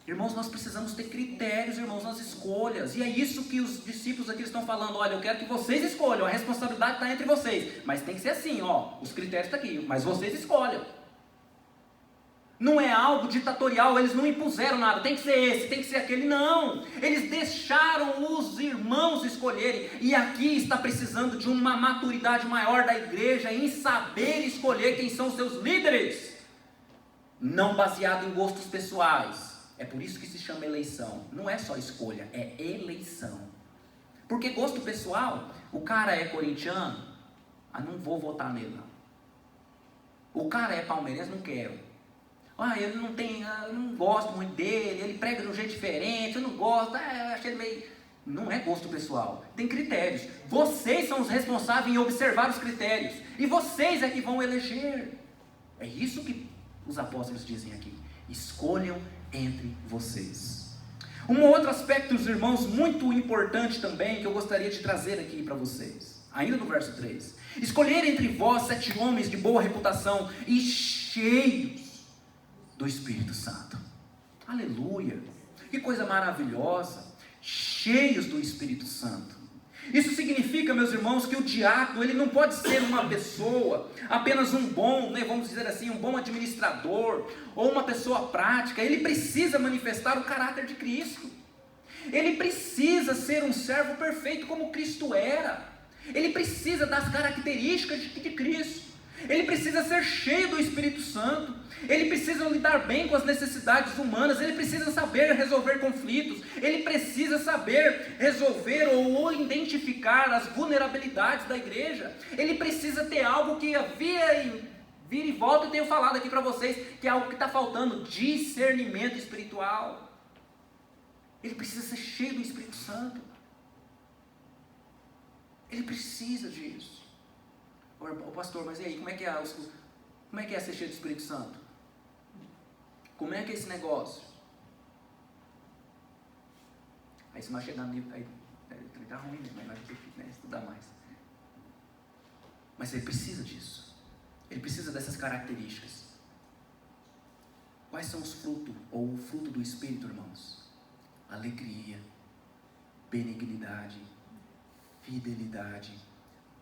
Irmãos, nós precisamos ter critérios, irmãos, nas escolhas. E é isso que os discípulos aqui estão falando. Olha, eu quero que vocês escolham. A responsabilidade está entre vocês. Mas tem que ser assim, ó. Os critérios estão aqui. Mas vocês escolham. Não é algo ditatorial. Eles não impuseram nada. Tem que ser esse, tem que ser aquele. Não. Eles deixaram os irmãos escolherem. E aqui está precisando de uma maturidade maior da igreja em saber escolher quem são os seus líderes. Não baseado em gostos pessoais. É por isso que se chama eleição. Não é só escolha, é eleição. Porque gosto pessoal, o cara é corintiano, não vou votar nele não. O cara é palmeirense, não quero. Ele não tem, eu não gosto muito dele, ele prega de um jeito diferente, eu não gosto, eu achei ele meio... Não é gosto pessoal, tem critérios. Vocês são os responsáveis em observar os critérios. E vocês é que vão eleger. É isso que os apóstolos dizem aqui. Escolham entre vocês. Um outro aspecto, os irmãos, muito importante também, que eu gostaria de trazer aqui para vocês, ainda no verso 3: escolher entre vós 7 homens de boa reputação e cheios do Espírito Santo. Aleluia, que coisa maravilhosa, cheios do Espírito Santo. Isso significa, meus irmãos, que o diácono, ele não pode ser uma pessoa, apenas um bom, vamos dizer assim, um bom administrador, ou uma pessoa prática. Ele precisa manifestar o caráter de Cristo. Ele precisa ser um servo perfeito como Cristo era. Ele precisa das características de Cristo. Ele precisa ser cheio do Espírito Santo. Ele precisa lidar bem com as necessidades humanas. Ele precisa saber resolver conflitos. Ele precisa saber resolver ou identificar as vulnerabilidades da igreja. Ele precisa ter algo que vira e volta, eu tenho falado aqui para vocês, que é algo que está faltando: discernimento espiritual. Ele precisa ser cheio do Espírito Santo. Ele precisa disso. Ô pastor, mas e aí, como é que é ser cheio do Espírito Santo? Como é que é esse negócio? Aí se nós chegarmos no livro, aí está ruim, mas vai ter que estudar mais. Mas ele precisa disso. Ele precisa dessas características. Quais são os frutos, ou o fruto do Espírito, irmãos? Alegria, benignidade, fidelidade,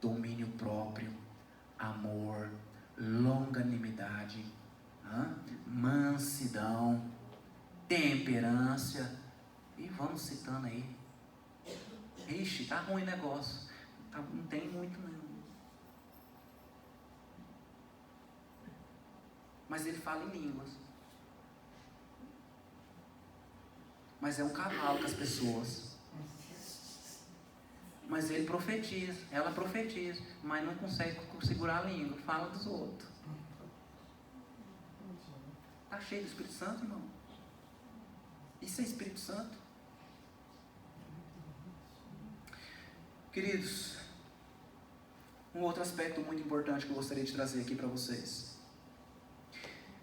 domínio próprio, amor, longanimidade, mansidão, temperança, e vamos citando aí. Ixi, tá ruim o negócio, não tem muito não. Mas ele fala em línguas. Mas é um cavalo com as pessoas. Mas ele profetiza, ela profetiza, mas não consegue segurar a língua, fala dos outros. Está cheio do Espírito Santo, irmão? Isso é Espírito Santo? Queridos, um outro aspecto muito importante que eu gostaria de trazer aqui para vocês.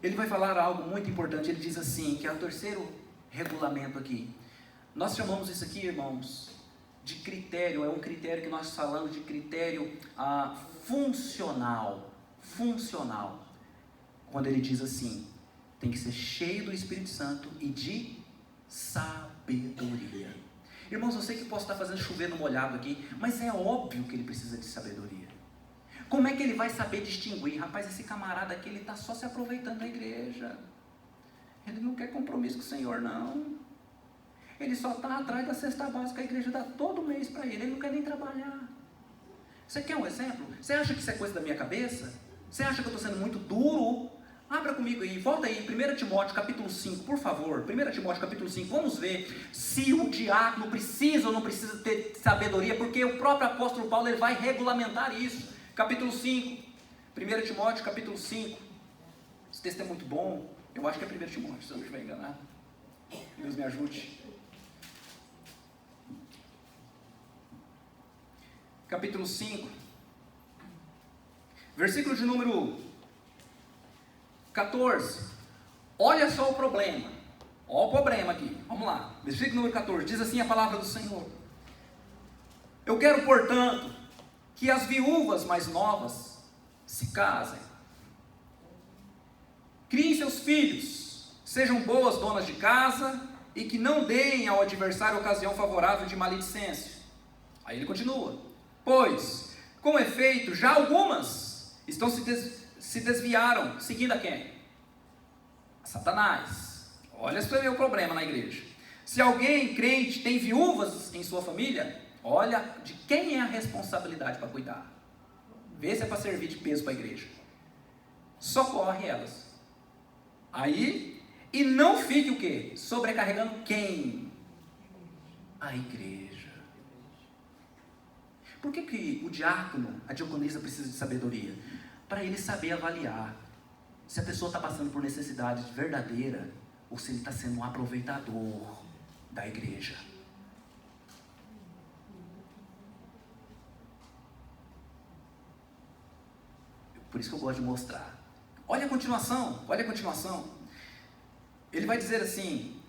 Ele vai falar algo muito importante, ele diz assim, que é o terceiro regulamento aqui. Nós chamamos isso aqui, irmãos, de critério, é um critério que nós falamos de critério funcional. Funcional. Quando ele diz assim, tem que ser cheio do Espírito Santo e de sabedoria. Irmãos, eu sei que posso estar fazendo chover no molhado aqui, mas é óbvio que ele precisa de sabedoria. Como é que ele vai saber distinguir? Rapaz, esse camarada aqui, ele está só se aproveitando da igreja. Ele não quer compromisso com o Senhor, não. Ele só está atrás da cesta básica, a igreja dá todo mês para ele não quer nem trabalhar. Você quer um exemplo? Você acha que isso é coisa da minha cabeça? Você acha que eu estou sendo muito duro? Abra comigo aí, volta aí, 1 Timóteo capítulo 5, por favor. 1 Timóteo capítulo 5, vamos ver se o diácono precisa ou não precisa ter sabedoria, porque o próprio apóstolo Paulo ele vai regulamentar isso. Capítulo 5, 1 Timóteo capítulo 5. Esse texto é muito bom, eu acho que é 1 Timóteo, se eu não estiver enganado. Deus me ajude. Capítulo 5, versículo de número 14. Olha só o problema. Olha o problema aqui. Vamos lá. Versículo número 14. Diz assim a palavra do Senhor. Eu quero, portanto, que as viúvas mais novas se casem, criem seus filhos, sejam boas donas de casa e que não deem ao adversário ocasião favorável de maledicência. Aí ele continua. Pois, com efeito, já algumas estão se desviaram, seguindo a quem? A Satanás. Olha só o problema na igreja. Se alguém crente tem viúvas em sua família, olha de quem é a responsabilidade para cuidar. Vê se é para servir de peso para a igreja. Socorre elas. Aí, e não fique o quê? Sobrecarregando quem? A igreja. Por que o diácono, a diaconisa precisa de sabedoria? Para ele saber avaliar se a pessoa está passando por necessidade verdadeira ou se ele está sendo um aproveitador da igreja. Por isso que eu gosto de mostrar. Olha a continuação, olha a continuação. Ele vai dizer assim,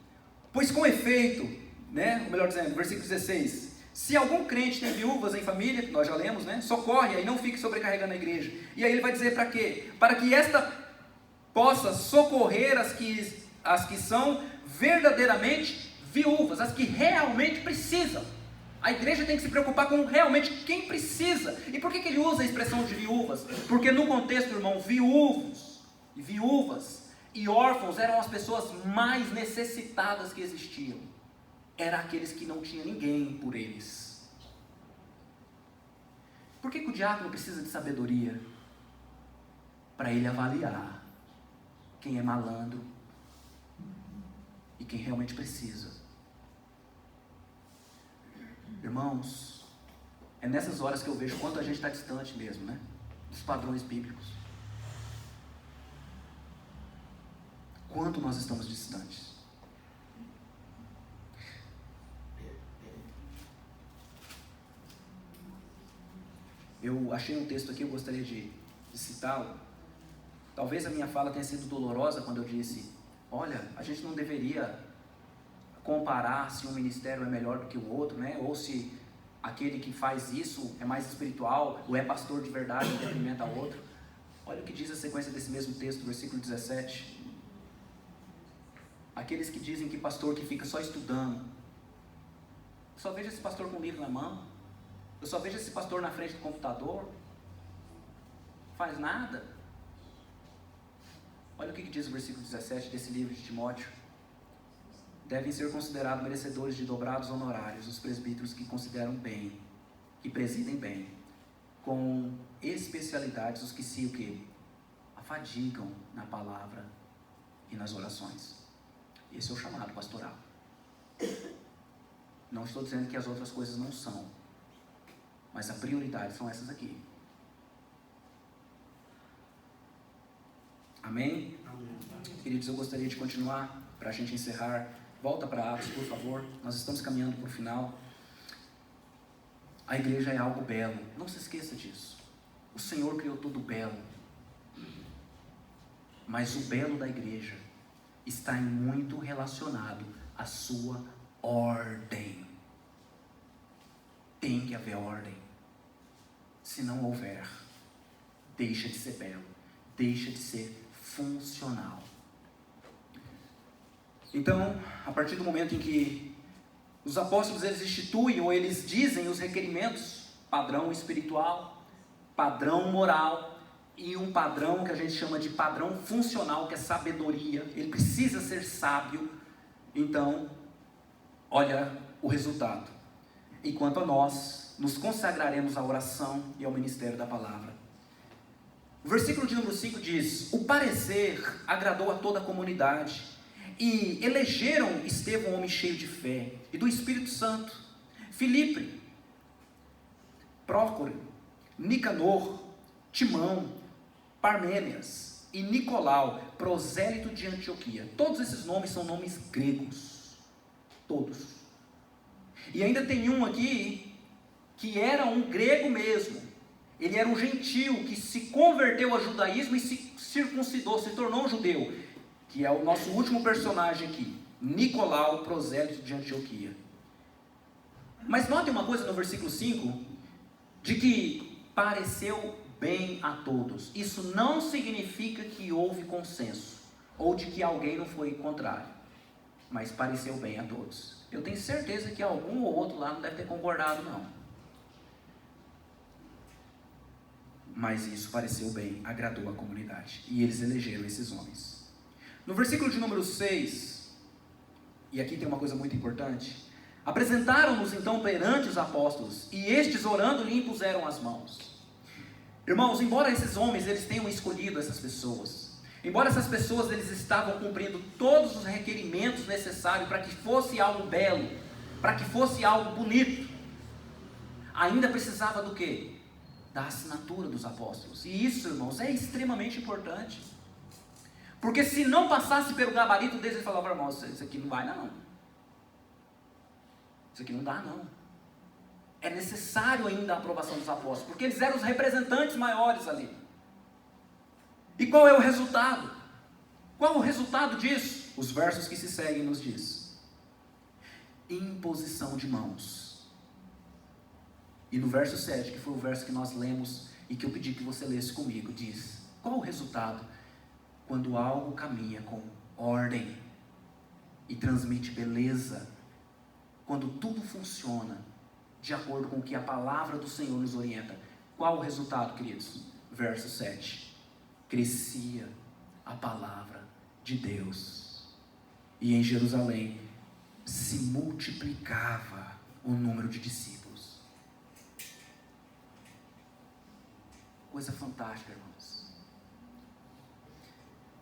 pois com efeito, né, ou melhor dizendo, versículo 16, se algum crente tem viúvas em família, que nós já lemos, né, socorre e não fique sobrecarregando a igreja. E aí ele vai dizer para quê? Para que esta possa socorrer as que são verdadeiramente viúvas, as que realmente precisam. A igreja tem que se preocupar com realmente quem precisa. E por que ele usa a expressão de viúvas? Porque no contexto, irmão, viúvas e órfãos eram as pessoas mais necessitadas que existiam. Eram aqueles que não tinham ninguém por eles. Por que o diácono precisa de sabedoria? Para ele avaliar quem é malandro e quem realmente precisa. Irmãos, é nessas horas que eu vejo quanto a gente está distante mesmo, né? Dos padrões bíblicos. Quanto nós estamos distantes. Eu achei um texto aqui, eu gostaria de citá-lo. Talvez a minha fala tenha sido dolorosa quando eu disse, olha, a gente não deveria comparar se um ministério é melhor do que o outro, né? Ou se aquele que faz isso é mais espiritual, ou é pastor de verdade em detrimento ao outro. Olha o que diz a sequência desse mesmo texto, versículo 17. Aqueles que dizem que pastor que fica só estudando, eu só vejo esse pastor com o livro na mão, eu só vejo esse pastor na frente do computador, faz nada. Olha o que diz o versículo 17 desse livro de Timóteo. Devem ser considerados merecedores de dobrados honorários os presbíteros que consideram bem, que presidem bem, com especialidades os que se o quê? Afadigam na palavra e nas orações. Esse é o chamado pastoral. Não estou dizendo que as outras coisas não são, mas a prioridade são essas aqui. Amém? Queridos, eu gostaria de continuar para a gente encerrar. Volta para Atos, por favor. Nós estamos caminhando para o final. A igreja é algo belo. Não se esqueça disso. O Senhor criou tudo belo. Mas o belo da igreja está muito relacionado à sua ordem. Tem que haver ordem. Se não houver, deixa de ser belo. Deixa de ser funcional. Então, a partir do momento em que os apóstolos eles instituem ou eles dizem os requerimentos, padrão espiritual, padrão moral e um padrão que a gente chama de padrão funcional, que é sabedoria, ele precisa ser sábio. Então, olha o resultado. Enquanto a nós nos consagraremos à oração e ao ministério da palavra. O versículo de número 5 diz: o parecer agradou a toda a comunidade, e elegeram Estevão, um homem cheio de fé, e do Espírito Santo, Filipe, Prócoro, Nicanor, Timão, Parmênias e Nicolau, prosélito de Antioquia. Todos esses nomes são nomes gregos, todos. E ainda tem um aqui, que era um grego mesmo. Ele era um gentio que se converteu ao judaísmo e se circuncidou, se tornou um judeu, que é o nosso último personagem aqui, Nicolau, prosélito de Antioquia. Mas note uma coisa no versículo 5, de que pareceu bem a todos. Isso não significa que houve consenso, ou de que alguém não foi contrário, mas pareceu bem a todos. Eu tenho certeza que algum ou outro lá não deve ter concordado não. Mas isso pareceu bem, agradou a comunidade. E eles elegeram esses homens. No versículo de número 6, e aqui tem uma coisa muito importante. Apresentaram-nos então perante os apóstolos, e estes orando lhe impuseram as mãos. Irmãos, embora esses homens eles tenham escolhido essas pessoas, embora essas pessoas eles estavam cumprindo todos os requerimentos necessários para que fosse algo belo, para que fosse algo bonito, ainda precisava do quê? Da assinatura dos apóstolos. E isso, irmãos, é extremamente importante. Porque se não passasse pelo gabarito deles, ele falava: irmão, isso aqui não vai não. Isso aqui não dá não. É necessário ainda a aprovação dos apóstolos, porque eles eram os representantes maiores ali. E qual é o resultado? Qual o resultado disso? Os versos que se seguem nos diz: imposição de mãos. E no verso 7, que foi o verso que nós lemos e que eu pedi que você lesse comigo, diz: qual o resultado? Quando algo caminha com ordem e transmite beleza, quando tudo funciona de acordo com o que a palavra do Senhor nos orienta. Qual o resultado, queridos? Verso 7. Crescia a palavra de Deus, e em Jerusalém se multiplicava o número de discípulos. Coisa fantástica, irmãos.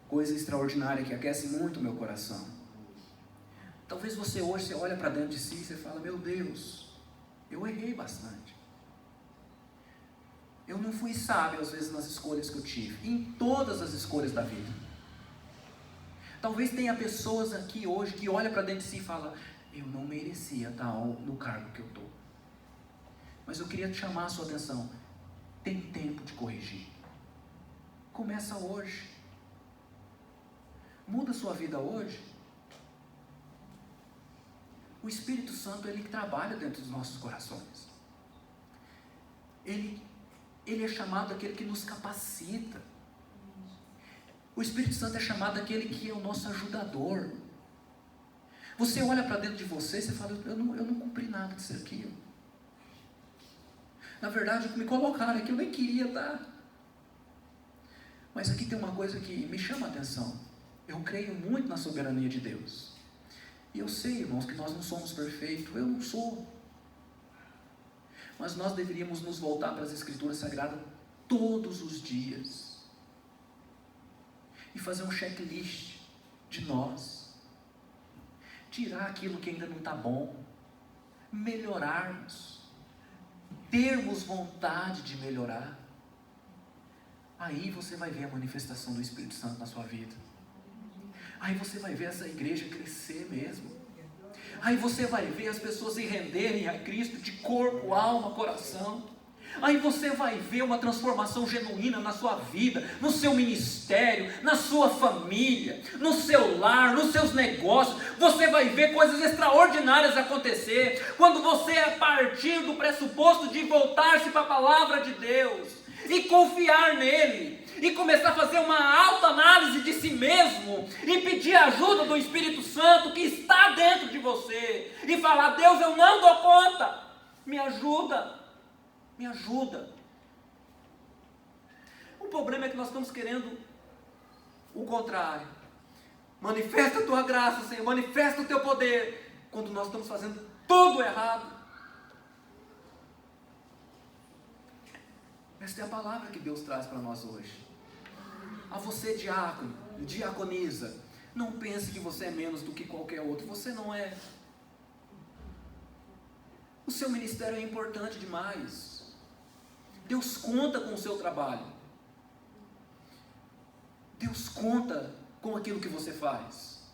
Coisa extraordinária que aquece muito o meu coração. Talvez você hoje você olha para dentro de si e você fala: meu Deus, eu errei bastante. Eu não fui sábio às vezes nas escolhas que eu tive, em todas as escolhas da vida. Talvez tenha pessoas aqui hoje que olham para dentro de si e falam: eu não merecia estar no cargo que eu estou. Mas eu queria te chamar a sua atenção. Tem tempo de corrigir. Começa hoje. Muda a sua vida hoje. O Espírito Santo, ele trabalha dentro dos nossos corações. Ele é chamado aquele que nos capacita. O Espírito Santo é chamado aquele que é o nosso ajudador. Você olha para dentro de você e você fala: eu não cumpri nada disso aqui. Na verdade, me colocaram aqui, eu nem queria estar. Mas aqui tem uma coisa que me chama a atenção. Eu creio muito na soberania de Deus. E eu sei, irmãos, que nós não somos perfeitos. Eu não sou. Mas nós deveríamos nos voltar para as Escrituras Sagradas todos os dias. E fazer um checklist de nós. Tirar aquilo que ainda não está bom. Melhorarmos. Termos vontade de melhorar. Aí você vai ver a manifestação do Espírito Santo na sua vida. Aí você vai ver essa igreja crescer mesmo. Aí você vai ver as pessoas se renderem a Cristo de corpo, alma, coração. Aí você vai ver uma transformação genuína na sua vida, no seu ministério, na sua família, no seu lar, nos seus negócios. Você vai ver coisas extraordinárias acontecer quando você partir do pressuposto de voltar-se para a palavra de Deus e confiar nele, e começar a fazer uma autoanálise de si mesmo, e pedir a ajuda do Espírito Santo que está dentro de você, e falar: Deus, eu não dou conta, me ajuda, me ajuda. O problema é que nós estamos querendo o contrário. Manifesta a tua graça, Senhor, manifesta o teu poder, quando nós estamos fazendo tudo errado. Esta é a palavra que Deus traz para nós hoje. A você, diácono, diaconisa, não pense que você é menos do que qualquer outro. Você não é. O seu ministério é importante demais. Deus conta com o seu trabalho. Deus conta com aquilo que você faz.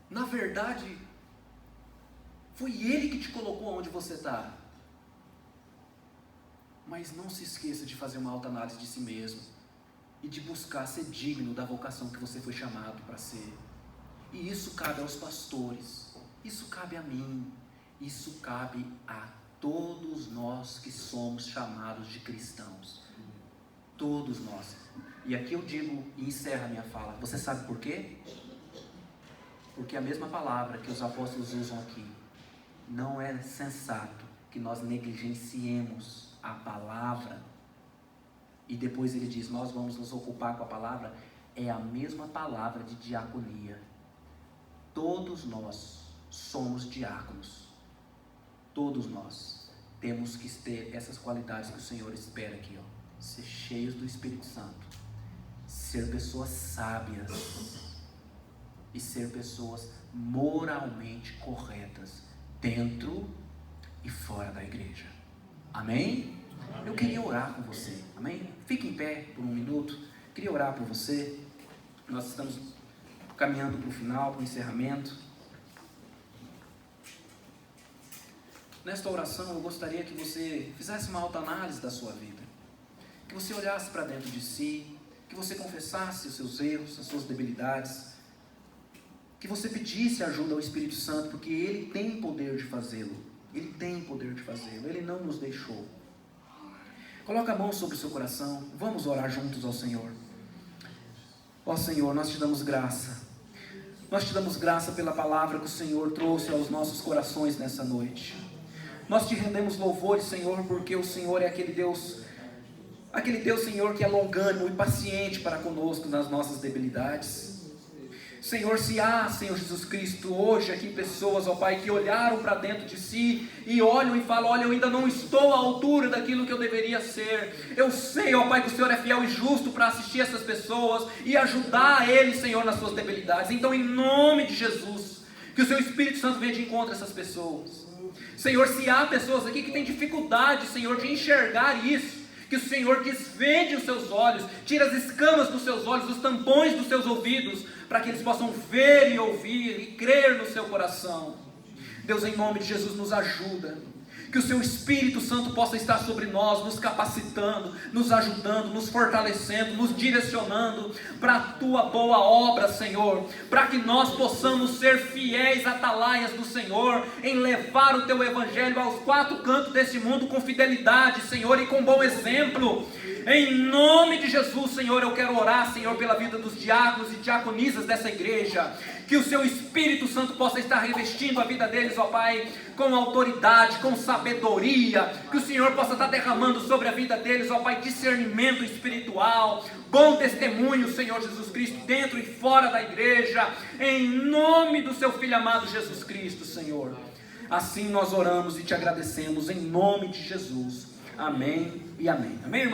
Na verdade, foi Ele que te colocou onde você está. Mas não se esqueça de fazer uma autoanálise de si mesmo e de buscar ser digno da vocação que você foi chamado para ser. E isso cabe aos pastores, isso cabe a mim, isso cabe a todos nós que somos chamados de cristãos. Todos nós. E aqui eu digo e encerro a minha fala. Você sabe por quê? Porque a mesma palavra que os apóstolos usam aqui, não é sensato que nós negligenciemos a palavra, e depois ele diz: nós vamos nos ocupar com a palavra. É a mesma palavra de diaconia. Todos nós somos diáconos. Todos nós temos que ter essas qualidades que o Senhor espera aqui, ó. Ser cheios do Espírito Santo, ser pessoas sábias e ser pessoas moralmente corretas dentro e fora da igreja. Amém? Eu queria orar com você. Amém? Fique em pé por um minuto. Queria orar por você. Nós estamos caminhando para o final, para o encerramento. Nesta oração eu gostaria que você fizesse uma autoanálise da sua vida. Que você olhasse para dentro de si. Que você confessasse os seus erros, as suas debilidades. Que você pedisse ajuda ao Espírito Santo, porque Ele tem poder de fazê-lo. Ele tem poder de fazê-lo. Ele não nos deixou. Coloca a mão sobre o seu coração. Vamos orar juntos ao Senhor. Ó Senhor, nós te damos graça. Nós te damos graça pela palavra que o Senhor trouxe aos nossos corações nessa noite. Nós te rendemos louvores, Senhor, porque o Senhor é aquele Deus, Senhor, que é longânimo e paciente para conosco nas nossas debilidades. Senhor, se há, Senhor Jesus Cristo, hoje aqui pessoas, ó Pai, que olharam para dentro de si e olham e falam: olha, eu ainda não estou à altura daquilo que eu deveria ser. Eu sei, ó Pai, que o Senhor é fiel e justo para assistir essas pessoas e ajudar eles, Senhor, nas suas debilidades. Então, em nome de Jesus, que o Seu Espírito Santo venha de encontro a essas pessoas. Senhor, se há pessoas aqui que têm dificuldade, Senhor, de enxergar isso, que o Senhor desvende os seus olhos, tira as escamas dos seus olhos, os tampões dos seus ouvidos, para que eles possam ver e ouvir e crer no seu coração. Deus, em nome de Jesus, nos ajuda. Que o Seu Espírito Santo possa estar sobre nós, nos capacitando, nos ajudando, nos fortalecendo, nos direcionando para a Tua boa obra, Senhor, para que nós possamos ser fiéis atalaias do Senhor, em levar o Teu Evangelho aos quatro cantos deste mundo com fidelidade, Senhor, e com bom exemplo. Em nome de Jesus, Senhor, eu quero orar, Senhor, pela vida dos diáconos e diaconisas dessa igreja, que o Seu Espírito Santo possa estar revestindo a vida deles, ó Pai, com autoridade, com sabedoria, que o Senhor possa estar derramando sobre a vida deles, ó Pai, discernimento espiritual, bom testemunho, Senhor Jesus Cristo, dentro e fora da igreja, em nome do seu Filho amado Jesus Cristo, Senhor. Assim nós oramos e te agradecemos, em nome de Jesus. Amém e amém. Amém, irmão?